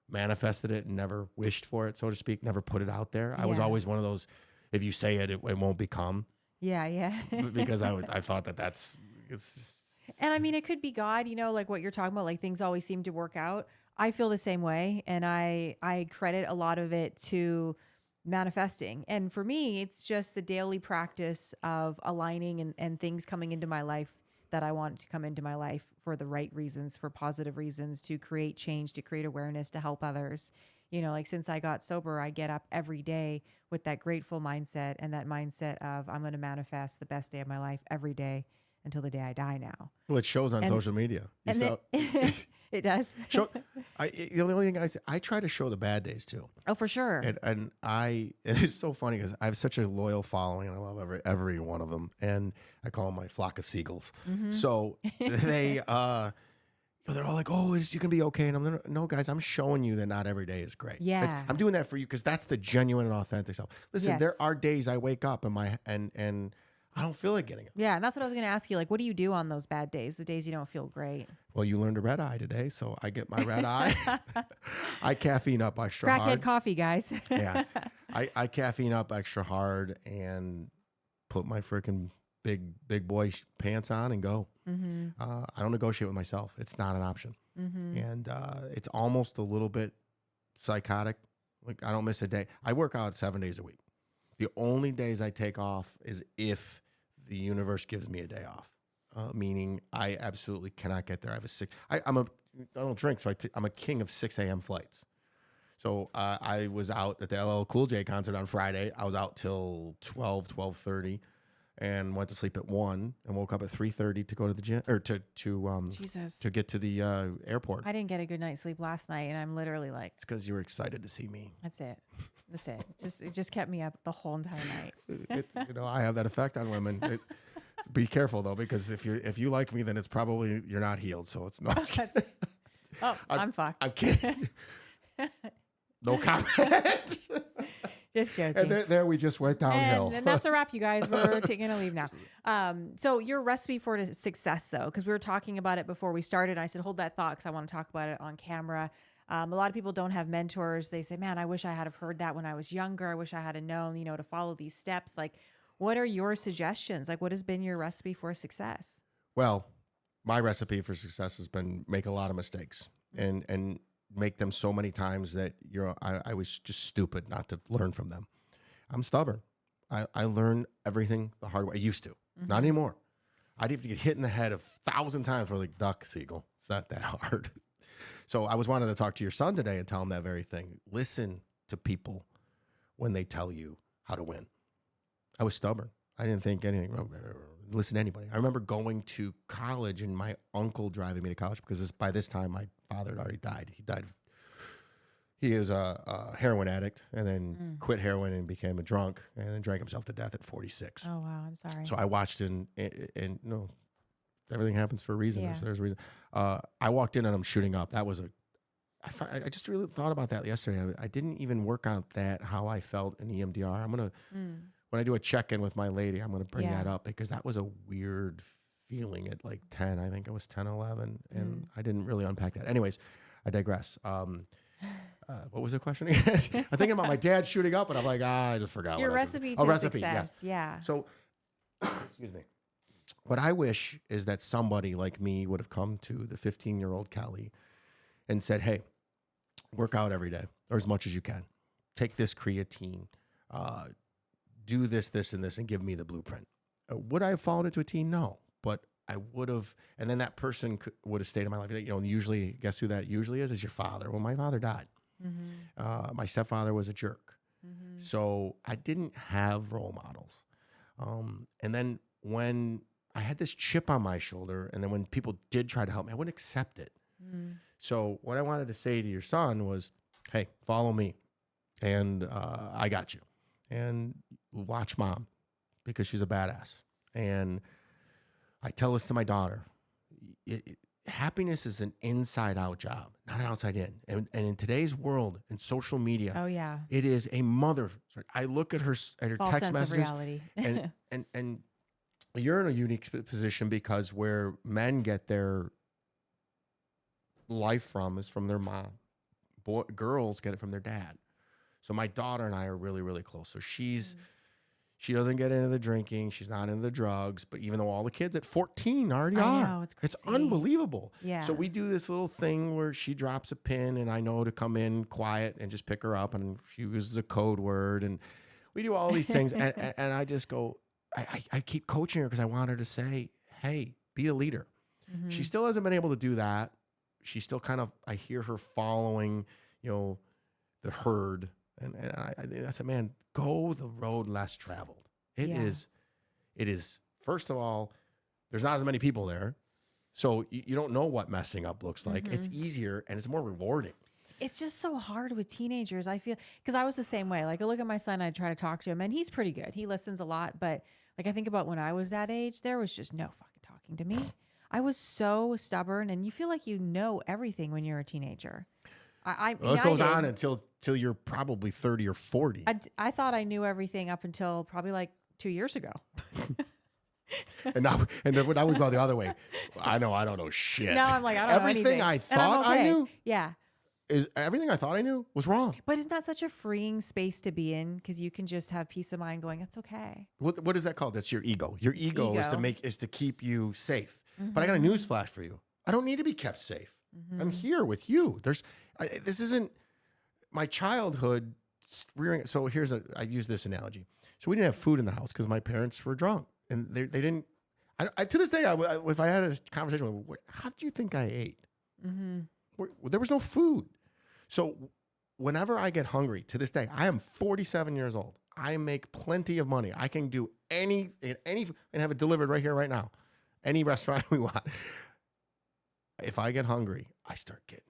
manifested it and never wished for it, so to speak, never put it out there. I was
Yeah.
always one of those, if you say it, it won't become,
Yeah.
because I thought it's just,
And I mean, it could be God, like what you're talking about, like things always seem to work out. I feel the same way. And I credit a lot of it to manifesting. And for me, it's just the daily practice of aligning and things coming into my life that I want to come into my life for the right reasons, for positive reasons, to create change, to create awareness, to help others. Like since I got sober, I get up every day with that grateful mindset and that mindset of I'm going to manifest the best day of my life every day until the day I die now.
well, it shows on
And-
social media.
It does.
The only thing I try to show the bad days too.
Oh, for sure.
And it's so funny because I have such a loyal following and I love every one of them. And I call them my flock of seagulls. So they're all like, oh, you can be okay. And I'm like, no, guys, I'm showing you that not every day is great.
Yeah.
I'm doing that for you because that's the genuine and authentic self. Listen, there
Yes.
are days I wake up and I don't feel like getting it.
Yeah, and that's what I was going to ask you. Like, what do you do on those bad days, the days you don't feel great?
Well, you learned a red eye today, so I get my red eye. I caffeine up extra
Crackhead
hard.
coffee, guys.
Yeah, I caffeine up extra hard and put my freaking big boy pants on and go. I don't negotiate with myself. It's not an option, and it's almost a little bit psychotic. Like I don't miss a day. I work out 7 days a week. The only days I take off is if the universe gives me a day off, meaning I absolutely cannot get there. I have I don't drink, so I'm a king of 6 a.m. flights. So I was out at the LL Cool J concert on Friday. I was out till 12:30, and went to sleep at 1 and woke up at 3:30 to go to the gym or
Jesus.
to get to the airport.
I didn't get a good night's sleep last night, and I'm literally like,
It's because you were excited to see me.
that's it. It just kept me up the whole entire night.
I have that effect on women. Be careful though, because if you like me, then it's probably you're not healed. So it's not.
Oh, I'm fucked.
I'm kidding. No comment.
Just joking.
And there we just went downhill.
And that's a wrap, you guys. We're taking a leave now. So your recipe for success, though, because we were talking about it before we started. I said, hold that thought because I want to talk about it on camera. A lot of people don't have mentors. They say, man, I wish I had have heard that when I was younger. I wish I had known, to follow these steps. Like, what are your suggestions? Like, what has been your recipe for success?
Well, my recipe for success has been make a lot of mistakes and make them so many times that I was just stupid not to learn from them. I'm stubborn. I learn everything the hard way. I used to, not anymore. I'd have to get hit in the head 1,000 times for like duck, Siegel. It's not that hard. So I was wanting to talk to your son today and tell him that very thing. Listen to people when they tell you how to win. I was stubborn. I didn't think anything. Listen to anybody. I remember going to college and my uncle driving me to college because by this time my father had already died. He died. He was a heroin addict and then quit heroin and became a drunk and then drank himself to death at 46.
Oh, wow. I'm sorry.
So I watched and no, everything happens for a reason.
Yeah.
There's a reason. I walked in and I'm shooting up. That was I just really thought about that yesterday. I didn't even work on that, how I felt in EMDR. I'm going to, when I do a check-in with my lady, I'm going to bring that up because that was a weird feeling at like 10. I think it was 10, 11. And I didn't really unpack that. Anyways, I digress. What was the question again? I'm thinking about my dad shooting up and I'm like, I just forgot.
Your
what
recipe
I was-
to
recipe,
success.
yes.
Yeah.
So, excuse me. What I wish is that somebody like me would have come to the 15-year-old Kelly and said, hey, work out every day or as much as you can. Take this creatine, do this, this, and this, and give me the blueprint. Would I have followed it to a T? No, but I would have. And then that person would have stayed in my life. Usually, guess who that usually is? Is your father. Well, my father died. My stepfather was a jerk. So I didn't have role models. And then when I had this chip on my shoulder, and then when people did try to help me, I wouldn't accept it. So what I wanted to say to your son was, hey, follow me, and I got you. And watch mom, because she's a badass. And I tell this to my daughter. happiness is an inside out job, not an outside in. And in today's world and social media,
Oh yeah.
it is a mother. I look at her
False
text
sense of
messages,
reality.
and you're in a unique position because where men get their life from is from their mom. Girls get it from their dad. So my daughter and I are really, really close. So she doesn't get into the drinking. She's not into the drugs. But even though all the kids at 14 already
I
are,
know, it's
it's
crazy.
unbelievable.
Yeah.
So we do this little thing where she drops a pin and I know to come in quiet and just pick her up. And she uses a code word. And we do all these things. And I just go, I keep coaching her because I want her to say, hey, be a leader.
Mhm.
She still hasn't been able to do that. She still kind of, I hear her following, the herd. And I said, man, go the road less traveled. It is, first of all, there's not as many people there. So you don't know what messing up looks like. It's easier and it's more rewarding.
It's just so hard with teenagers. I feel, because I was the same way. Like I look at my son, I try to talk to him and he's pretty good. He listens a lot. But like I think about when I was that age, there was just no fucking talking to me. I was so stubborn, and you feel like you know everything when you're a teenager.
Well, it goes on until you're probably 30 or 40.
I thought I knew everything up until probably like 2 years ago.
And now we go the other way. I don't know shit.
Now I'm like, I don't know
everything
anything.
I
And I'm
thought I
okay.
knew
Yeah.
is everything I thought I knew was wrong.
But isn't that such a freeing space to be in? Because you can just have peace of mind going, it's okay.
What is that called? That's your ego. Your ego is to keep you safe. But I got a news flash for you. I don't need to be kept safe. I'm here with you. This isn't my childhood rearing. So I use this analogy. So we didn't have food in the house because my parents were drunk and they didn't. To this day, if I had a conversation with them, how did you think I ate? There was no food. So whenever I get hungry, to this day, I am 47 years old. I make plenty of money. I can do and have it delivered right here, right now. Any restaurant we want. If I get hungry, I start getting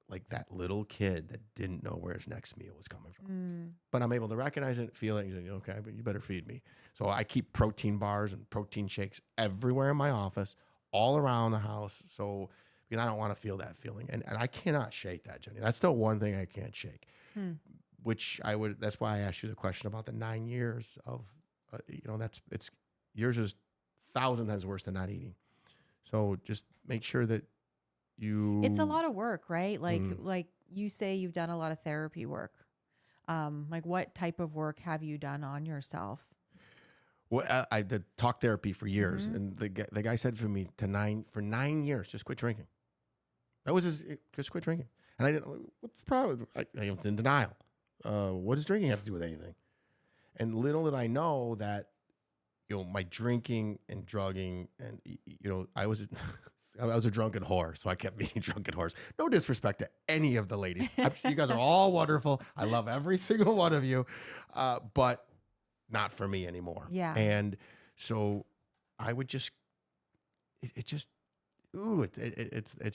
like that little kid that didn't know where his next meal was coming from. But I'm able to recognize it, feel it, and say, okay, but you better feed me. So I keep protein bars and protein shakes everywhere in my office, all around the house. So because I don't want to feel that feeling. And I cannot shake that, Jenny. That's the one thing I can't shake. That's why I asked you the question about the 9 years of, yours is 1,000 times worse than not eating. So just make sure that it's
a lot of work, right? Like you say you've done a lot of therapy work. Like what type of work have you done on yourself?
Well, I did talk therapy for years. And the guy said for 9 years, just quit drinking. That was just quit drinking. And I didn't, what's the problem? I was in denial. What does drinking have to do with anything? And little did I know that, my drinking and drugging and, I was a drunken whore, so I kept being drunken whores. No disrespect to any of the ladies. You guys are all wonderful. I love every single one of you, but not for me anymore.
Yeah.
And so I would just, it's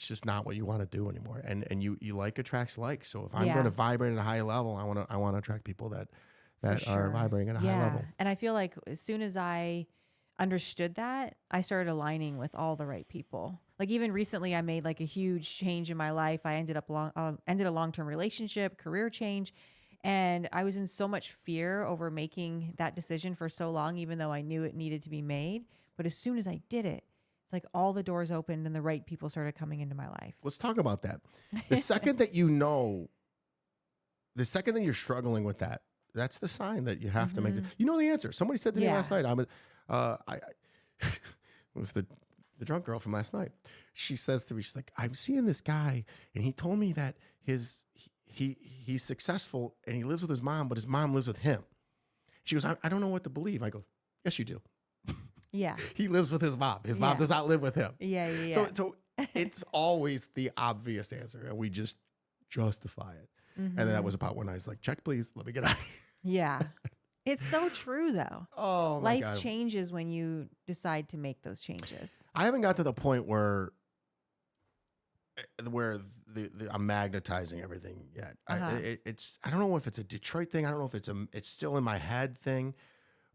just not what you want to do anymore. And you like attracts like. So if I'm going to vibrate at a high level, I want to attract people that are vibrating at a high level.
And I feel like as soon as I understood that, I started aligning with all the right people. Like even recently I made like a huge change in my life. I ended a long-term relationship, career change. And I was in so much fear over making that decision for so long, even though I knew it needed to be made. But as soon as I did it, it's like all the doors opened and the right people started coming into my life.
Let's talk about that. The second that you're struggling with that, that's the sign that you have to make it. You know the answer. Somebody said to me last night, it was the drunk girl from last night. She says to me, she's like, I'm seeing this guy and he told me that he's successful and he lives with his mom, but his mom lives with him. She goes, I don't know what to believe. I go, yes, you do.
Yeah.
He lives with his mom. His mom does not live with him.
Yeah.
So it's always the obvious answer and we just justify it. And then that was about when I was like, check, please, let me get out of here.
Yeah. It's so true though.
Oh my God.
Life changes when you decide to make those changes.
I haven't got to the point where I'm magnetizing everything yet. I don't know if it's a Detroit thing. I don't know if it's still in my head thing,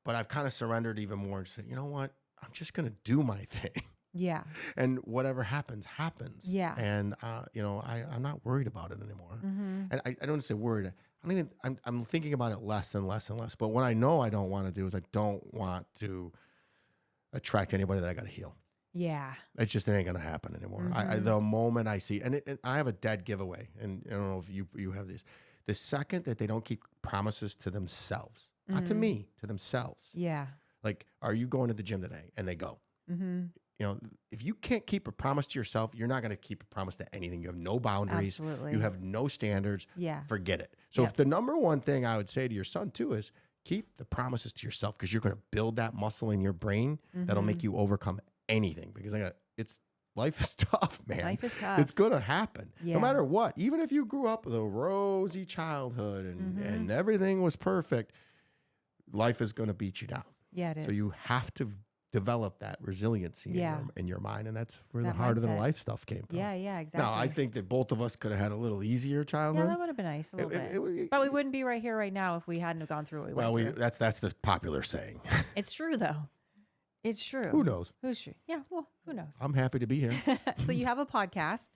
but I've kind of surrendered even more and said, you know what? I'm just going to do my thing.
Yeah.
And whatever happens, happens.
Yeah.
And, I'm not worried about it anymore.
Mm-hmm.
And I don't want to say worried. I'm thinking about it less and less and less. But what I know I don't want to do is I don't want to attract anybody that I got to heal.
Yeah.
It ain't going to happen anymore.
Mm-hmm.
The moment I see, and I have a dead giveaway, and I don't know if you have these. The second that they don't keep promises to themselves, not to me, to themselves.
Yeah.
Like, are you going to the gym today? And they go.
Mm-hmm.
If you can't keep a promise to yourself, you're not going to keep a promise to anything. You have no boundaries.
Absolutely.
You have no standards.
Yeah.
Forget it. So if the number one thing I would say to your son too is keep the promises to yourself, because you're going to build that muscle in your brain that'll make you overcome anything. Because life is tough, man.
Life is tough.
It's going to happen
Yeah.
no matter what. Even if you grew up with a rosy childhood and everything was perfect, life is going to beat you down.
Yeah, it is.
So you have to develop that resiliency in your mind. And that's where the harder than life stuff came from.
Yeah, exactly.
Now, I think that both of us could have had a little easier childhood.
Yeah, that would have been nice a little bit. But we wouldn't be right here right now if we hadn't have gone through what we went through.
That's the popular saying.
It's true, though. It's true.
Who knows?
Who's true? Yeah, well, who knows?
I'm happy to be here.
So you have a podcast.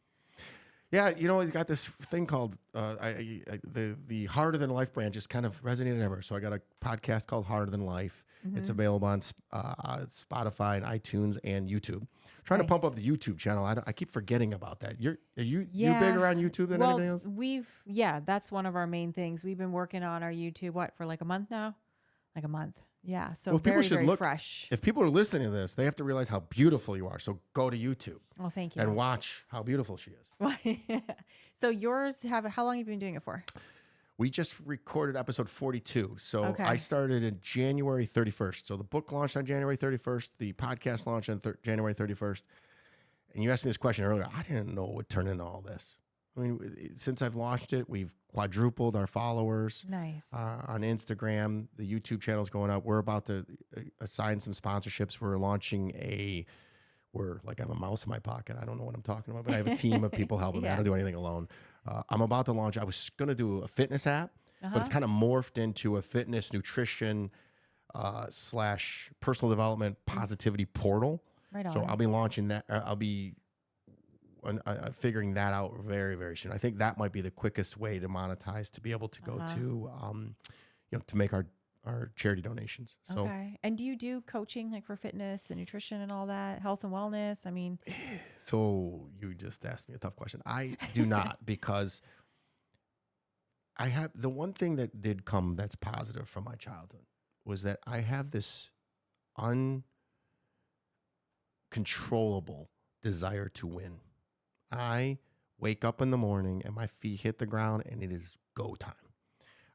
Yeah, he's got this thing called the Harder Than Life brand just kind of resonated ever. So I got a podcast called Harder Than Life. It's available on Spotify and iTunes and YouTube. Trying to pump up the YouTube channel. I keep forgetting about that. Are you bigger on YouTube than anything else?
That's one of our main things. We've been working on our YouTube for like a month now, like a month. Yeah, so very fresh.
If people are listening to this, they have to realize how beautiful you are. So go to YouTube.
Well, thank you.
And watch how beautiful she is.
So yours how long have you been doing it for?
We just recorded episode 42. So
Okay.
I started in January 31st. So the book launched on January 31st. The podcast launched on January 31st. And you asked me this question earlier. I didn't know it would turn into all this. I mean, since I've launched it, we've quadrupled our followers.
Nice.
On Instagram. The YouTube channel is going up. We're about to assign some sponsorships. We're launching I have a mouse in my pocket. I don't know what I'm talking about, but I have a team of people helping me. I don't do anything alone. I'm about to launch. I was going to do a fitness app, but it's kind of morphed into a fitness, nutrition, / personal development, positivity portal.
Right on.
So I'll be launching that. I'll be figuring that out very, very soon. I think that might be the quickest way to monetize, to be able to go to, to make our charity donations. So,
okay. And do you do coaching like for fitness and nutrition and all that, health and wellness? I mean,
so you just asked me a tough question. I do not, because I have the one thing that did come that's positive from my childhood was that I have this uncontrollable desire to win. I wake up in the morning and my feet hit the ground and it is go time.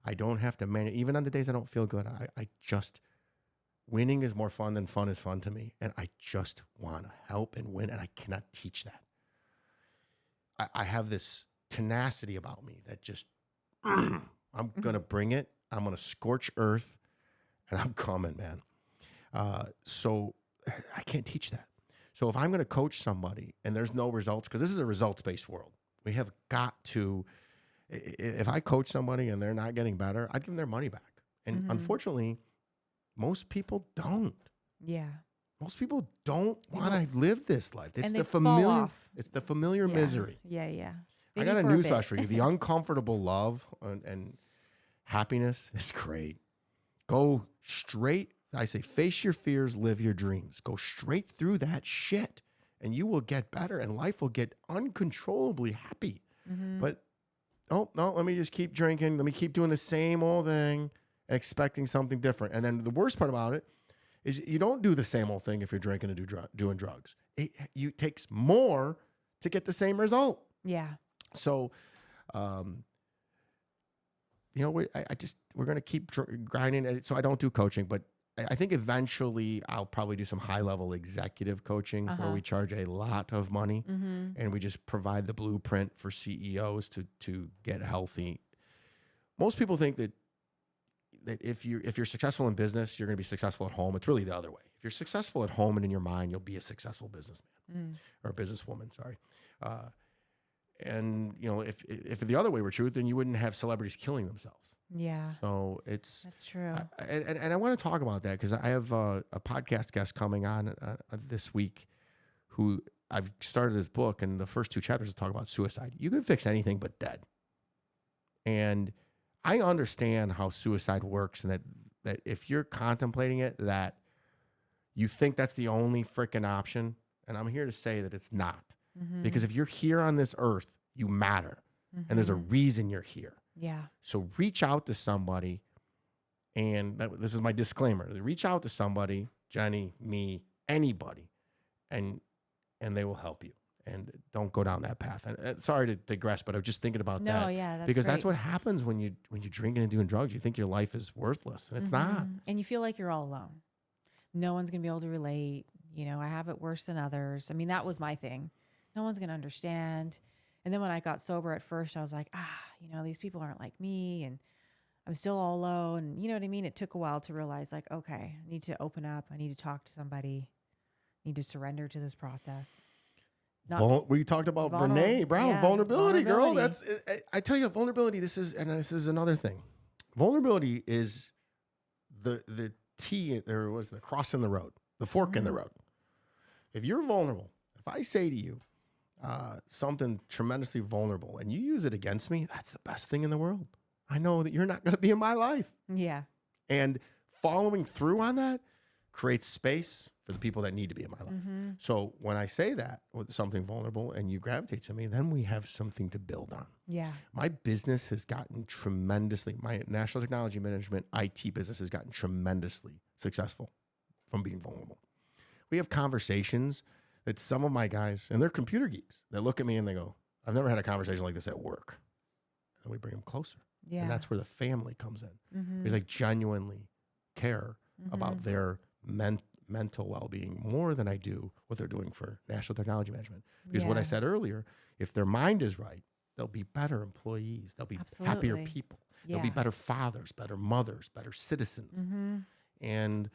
I don't have to manage, even on the days I don't feel good. I just, winning is more fun than fun is fun to me. And I just want to help and win. And I cannot teach that. I have this tenacity about me that just, I'm going to bring it. I'm going to scorch earth and I'm coming, man. So I can't teach that. So if I'm going to coach somebody and there's no results, because this is a results-based world, we have got to, if I coach somebody and they're not getting better, I'd give them their money back. And unfortunately, most people don't.
Yeah.
Most people don't want to live this life. It's
and
the
they fall
familiar.
off.
It's the familiar misery.
Yeah.
I got a newsflash for you. The uncomfortable love and happiness is great. Go straight. I say, face your fears, live your dreams. Go straight through that shit, and you will get better, and life will get uncontrollably happy. But oh no, let me just keep drinking. Let me keep doing the same old thing, expecting something different. And then the worst part about it is you don't do the same old thing if you're drinking and doing drugs. It takes more to get the same result.
Yeah.
So, we're going to keep grinding. So I don't do coaching, but I think eventually I'll probably do some high-level executive coaching where we charge a lot of money and we just provide the blueprint for CEOs to get healthy. Most people think that if you're successful in business, you're going to be successful at home. It's really the other way. If you're successful at home and in your mind, you'll be a successful businessman or a businesswoman. Sorry. And if the other way were true, then you wouldn't have celebrities killing themselves.
Yeah.
So
that's true.
And I want to talk about that because I have a podcast guest coming on this week who I've started this book, and the first 2 chapters talk about suicide. You can fix anything but dead. And I understand how suicide works, and that if you're contemplating it, that you think that's the only freaking option. And I'm here to say that it's not.
Mm-hmm.
Because if you're here on this earth, you matter. And there's a reason you're here.
Yeah.
So reach out to somebody. And this is my disclaimer. Reach out to somebody, Jenny, me, anybody, and they will help you. And don't go down that path. And sorry to digress, but I'm just thinking about that.
No, yeah, that's
because
great.
that's what happens when you're drinking and doing drugs. You think your life is worthless, and it's not.
And you feel like you're all alone. No one's gonna be able to relate. You know, I have it worse than others. I mean, that was my thing. No one's gonna understand. And then when I got sober at first, I was like, you know, these people aren't like me, and I'm still all alone. You know what I mean? It took a while to realize, like, okay, I need to open up. I need to talk to somebody. I need to surrender to this process.
We talked about Brene Brown,
yeah,
vulnerability, girl.
vulnerability.
I tell you, vulnerability. This is another thing. Vulnerability is the T. There was the cross in the road, the fork in the road. If you're vulnerable, if I say to you something tremendously vulnerable, and you use it against me, that's the best thing in the world. I know that you're not going to be in my life.
Yeah.
And following through on that creates space for the people that need to be in my life. So when I say that with something vulnerable and you gravitate to me, then we have something to build on.
Yeah.
My business has gotten tremendously, my national technology management IT business has gotten tremendously successful from being vulnerable. We have conversations that some of my guys, and they're computer geeks, they look at me and they go, I've never had a conversation like this at work. And we bring them closer.
Yeah.
And that's where the family comes in. Because I genuinely care about their mental well-being more than I do what they're doing for national technology management. Because what I said earlier, if their mind is right, they'll be better employees. They'll be happier people. They'll be better fathers, better mothers, better citizens. And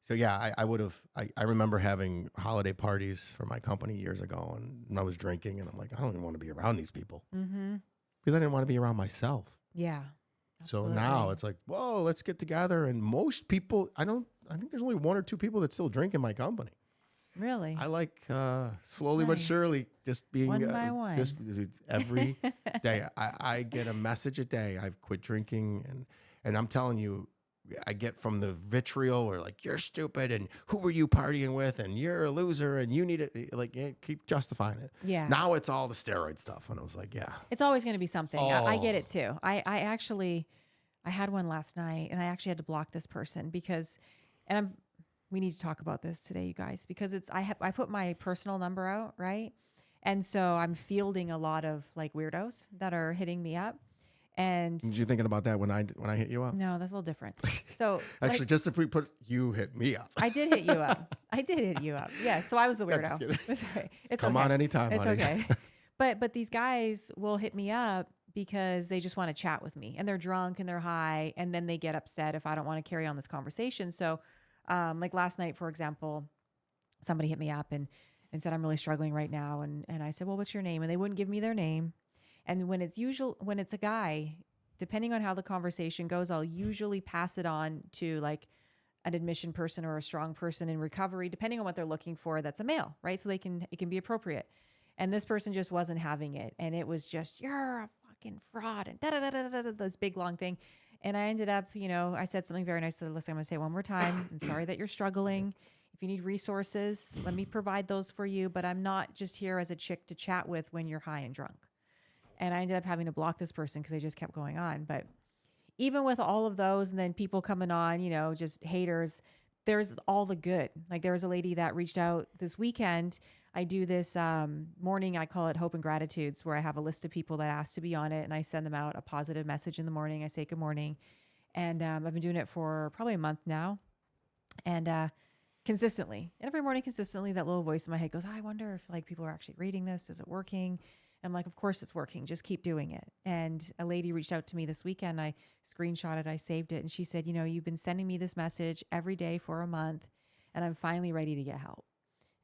so, yeah, I remember having holiday parties for my company years ago, and I was drinking, and I'm like, I don't even want to be around these people. Because I didn't want to be around myself.
Yeah.
Absolutely. So now it's like, whoa, let's get together. And most people, I think there's only 1 or 2 people that still drink in my company.
Really?
I like slowly but surely just being
one by one.
Just every day. I get a message a day. I've quit drinking, and I'm telling you, I get from the vitriol or like, you're stupid and who were you partying with and you're a loser and you need it. Like, keep justifying it.
Yeah.
Now it's all the steroid stuff. And I was like, yeah.
It's always going to be something. I get it too. I had one last night, and I actually had to block this person because, we need to talk about this today, you guys, because I put my personal number out, right? And so I'm fielding a lot of like weirdos that are hitting me up. And
Did you thinking about that when I hit you up?
No, that's a little different. So
actually, just if we put you hit me up.
I did hit you up. Yeah. So I was the weirdo. It's okay.
Come on anytime.
It's
honey.
okay. But these guys will hit me up because they just want to chat with me, and they're drunk and they're high, and then they get upset if I don't want to carry on this conversation. So, like last night, for example, somebody hit me up and said, I'm really struggling right now. And I said, well, what's your name? And they wouldn't give me their name. And when it's a guy, depending on how the conversation goes, I'll usually pass it on to like an admission person or a strong person in recovery, depending on what they're looking for. That's a male, right? So it can be appropriate. And this person just wasn't having it. And it was just, you're a fucking fraud and this big long thing. And I ended up, I said something very nice to the listen. I'm going to say it one more time. I'm sorry that you're struggling. If you need resources, let me provide those for you. But I'm not just here as a chick to chat with when you're high and drunk. And I ended up having to block this person because they just kept going on. But even with all of those and then people coming on, just haters, there's all the good. Like there was a lady that reached out this weekend. I do this morning, I call it Hope and Gratitudes, where I have a list of people that ask to be on it. And I send them out a positive message in the morning. I say good morning. And I've been doing it for probably a month now. And consistently, every morning consistently, that little voice in my head goes, I wonder if like people are actually reading this. Is it working? I'm like, of course it's working. Just keep doing it. And a lady reached out to me this weekend. I screenshot it. I saved it. And she said, you've been sending me this message every day for a month, and I'm finally ready to get help.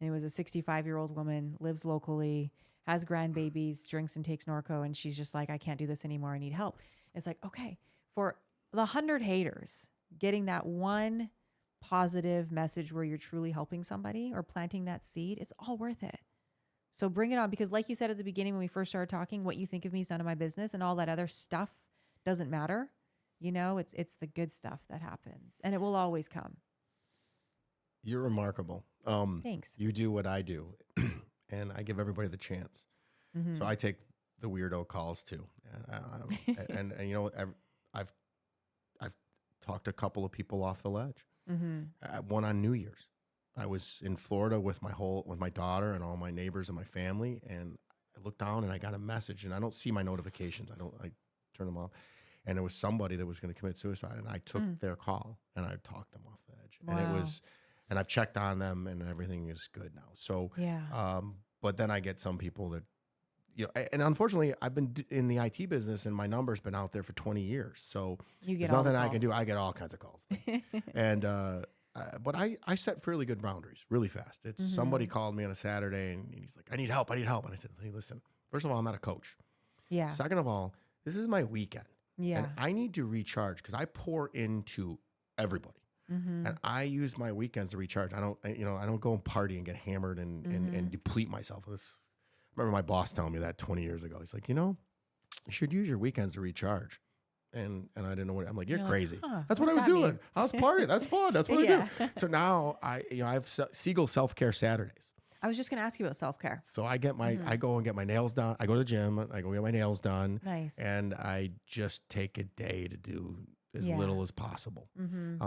And it was a 65-year-old woman, lives locally, has grandbabies, drinks and takes Norco. And she's just like, I can't do this anymore. I need help. It's like, okay, for the 100 haters, getting that one positive message where you're truly helping somebody or planting that seed, it's all worth it. So bring it on, because like you said at the beginning when we first started talking, what you think of me is none of my business, and all that other stuff doesn't matter. You know, it's the good stuff that happens, and it will always come.
You're remarkable.
Thanks.
You do what I do, and I give everybody the chance.
Mm-hmm.
So I take the weirdo calls too, and you know, I've talked a couple of people off the ledge.
Mm-hmm.
One on New Year's, I was in Florida with my daughter and all my neighbors and my family, and I looked down and I got a message, and I don't see my notifications. I turn them off, and it was somebody that was going to commit suicide, and I took their call and I talked them off the edge,
Wow.
and it was, and I've checked on them and everything is good now. So
Yeah.
but then I get some people that, you know, and unfortunately, I've been in the IT business, and my number's been out there for 20 years. So
You get
there's
all the
nothing I can do.
calls.
I get all kinds of calls, and but I set fairly good boundaries really fast. It's somebody called me on a Saturday, and he's like, I need help. And I said, hey, listen, first of all, I'm not a coach.
Yeah.
Second of all, this is my weekend,
Yeah.
and I need to recharge because I pour into everybody.
Mm-hmm.
And I use my weekends to recharge. I don't go and party and get hammered and deplete myself. I remember my boss telling me that 20 years ago. He's like, you should use your weekends to recharge. And I didn't know what, I'm like, you're crazy.
Huh,
That's what I was
does that
doing.
mean?
I was partying. That's fun. That's what I
Yeah.
do. So now I have Siegel self-care Saturdays.
I was just going to ask you about self-care.
So I get I go and get my nails done. I go to the gym. I go get my nails done.
Nice.
And I just take a day to do as little as possible.
Mm-hmm.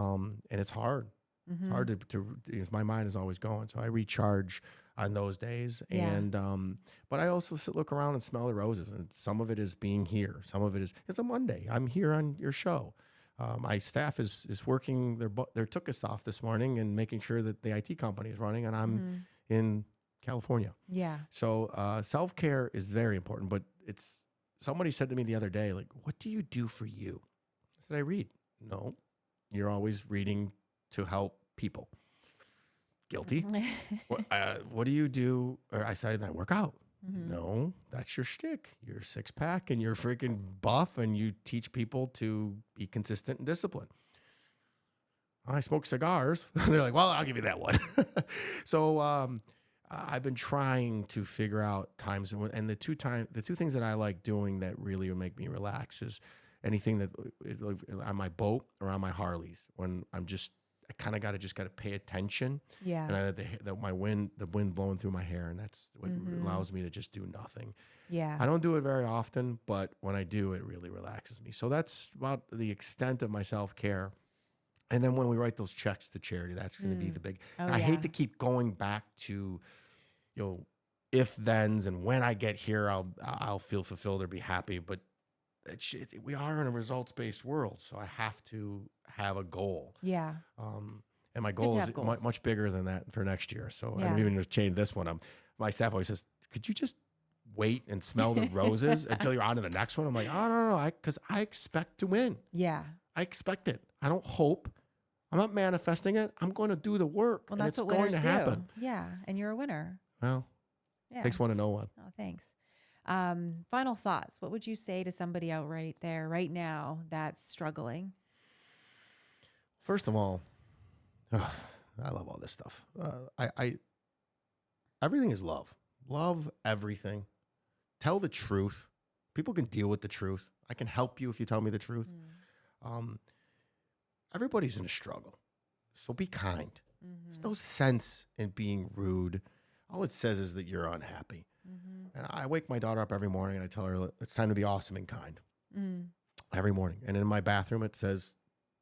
And it's hard. It's hard because my mind is always going. So I recharge on those days.
Yeah.
And, but I also look around and smell the roses. And some of it is being here. Some of it is, it's a Monday. I'm here on your show. My staff is working their took us off this morning and making sure that the IT company is running, and I'm in California.
Yeah.
So self-care is very important, but somebody said to me the other day, like, what do you do for you? I said, I read. No, you're always reading to help people. Guilty. What do you do? Or I said, I work out. No, that's your shtick. You're six pack and you're freaking buff, and you teach people to be consistent and disciplined. I smoke cigars. They're like, well, I'll give you that one. So I've been trying to figure out times, and the two things that I like doing that really would make me relax is anything that is on my boat or on my Harleys, when I kind of got to pay attention.
Yeah.
And the wind blowing through my hair, and that's what allows me to just do nothing.
Yeah.
I don't do it very often, but when I do, it really relaxes me. So that's about the extent of my self-care. And then when we write those checks to charity, that's going to be the big.
Oh,
I hate to keep going back to, if thens and when I get here, I'll feel fulfilled or be happy. But we are in a results-based world, so I have to have a goal.
Yeah.
And my
It's good
goal
to
is
have goals.
much bigger than that for next year. So
Yeah.
I'm even going to change this one. My staff always says, could you just wait and smell the roses until you're on to the next one? I'm like, oh, no, because I expect to win.
Yeah.
I expect it. I don't hope. I'm not manifesting it. I'm going to do the work.
Well,
and
that's
it's
what
going
winners
to
do.
happen.
Yeah. And you're a winner.
Well,
Yeah.
takes one to know one.
Oh, thanks. Final thoughts. What would you say to somebody out right there, right now, that's struggling?
First of all, I love all this stuff. Everything is love. Love everything. Tell the truth. People can deal with the truth. I can help you if you tell me the truth. Everybody's in a struggle. So be kind. There's no sense in being rude. All it says is that you're unhappy. And I wake my daughter up every morning and I tell her it's time to be awesome and kind. Every morning. And in my bathroom, it says,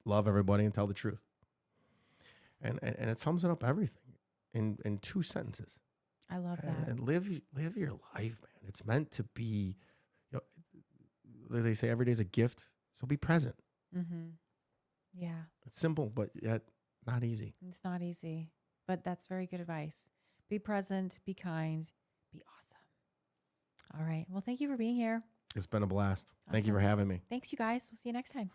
love everybody and tell the truth. And it sums it up everything in 2 sentences.
I love that.
And live your life, man. It's meant to be, they say every day is a gift. So be present.
Yeah.
It's simple, but yet not easy.
It's not easy, but that's very good advice. Be present, be kind, be awesome. All right. Well, thank you for being here.
It's been a blast. Thank you for
Awesome.
having me.
Thanks, you guys. We'll see you next time.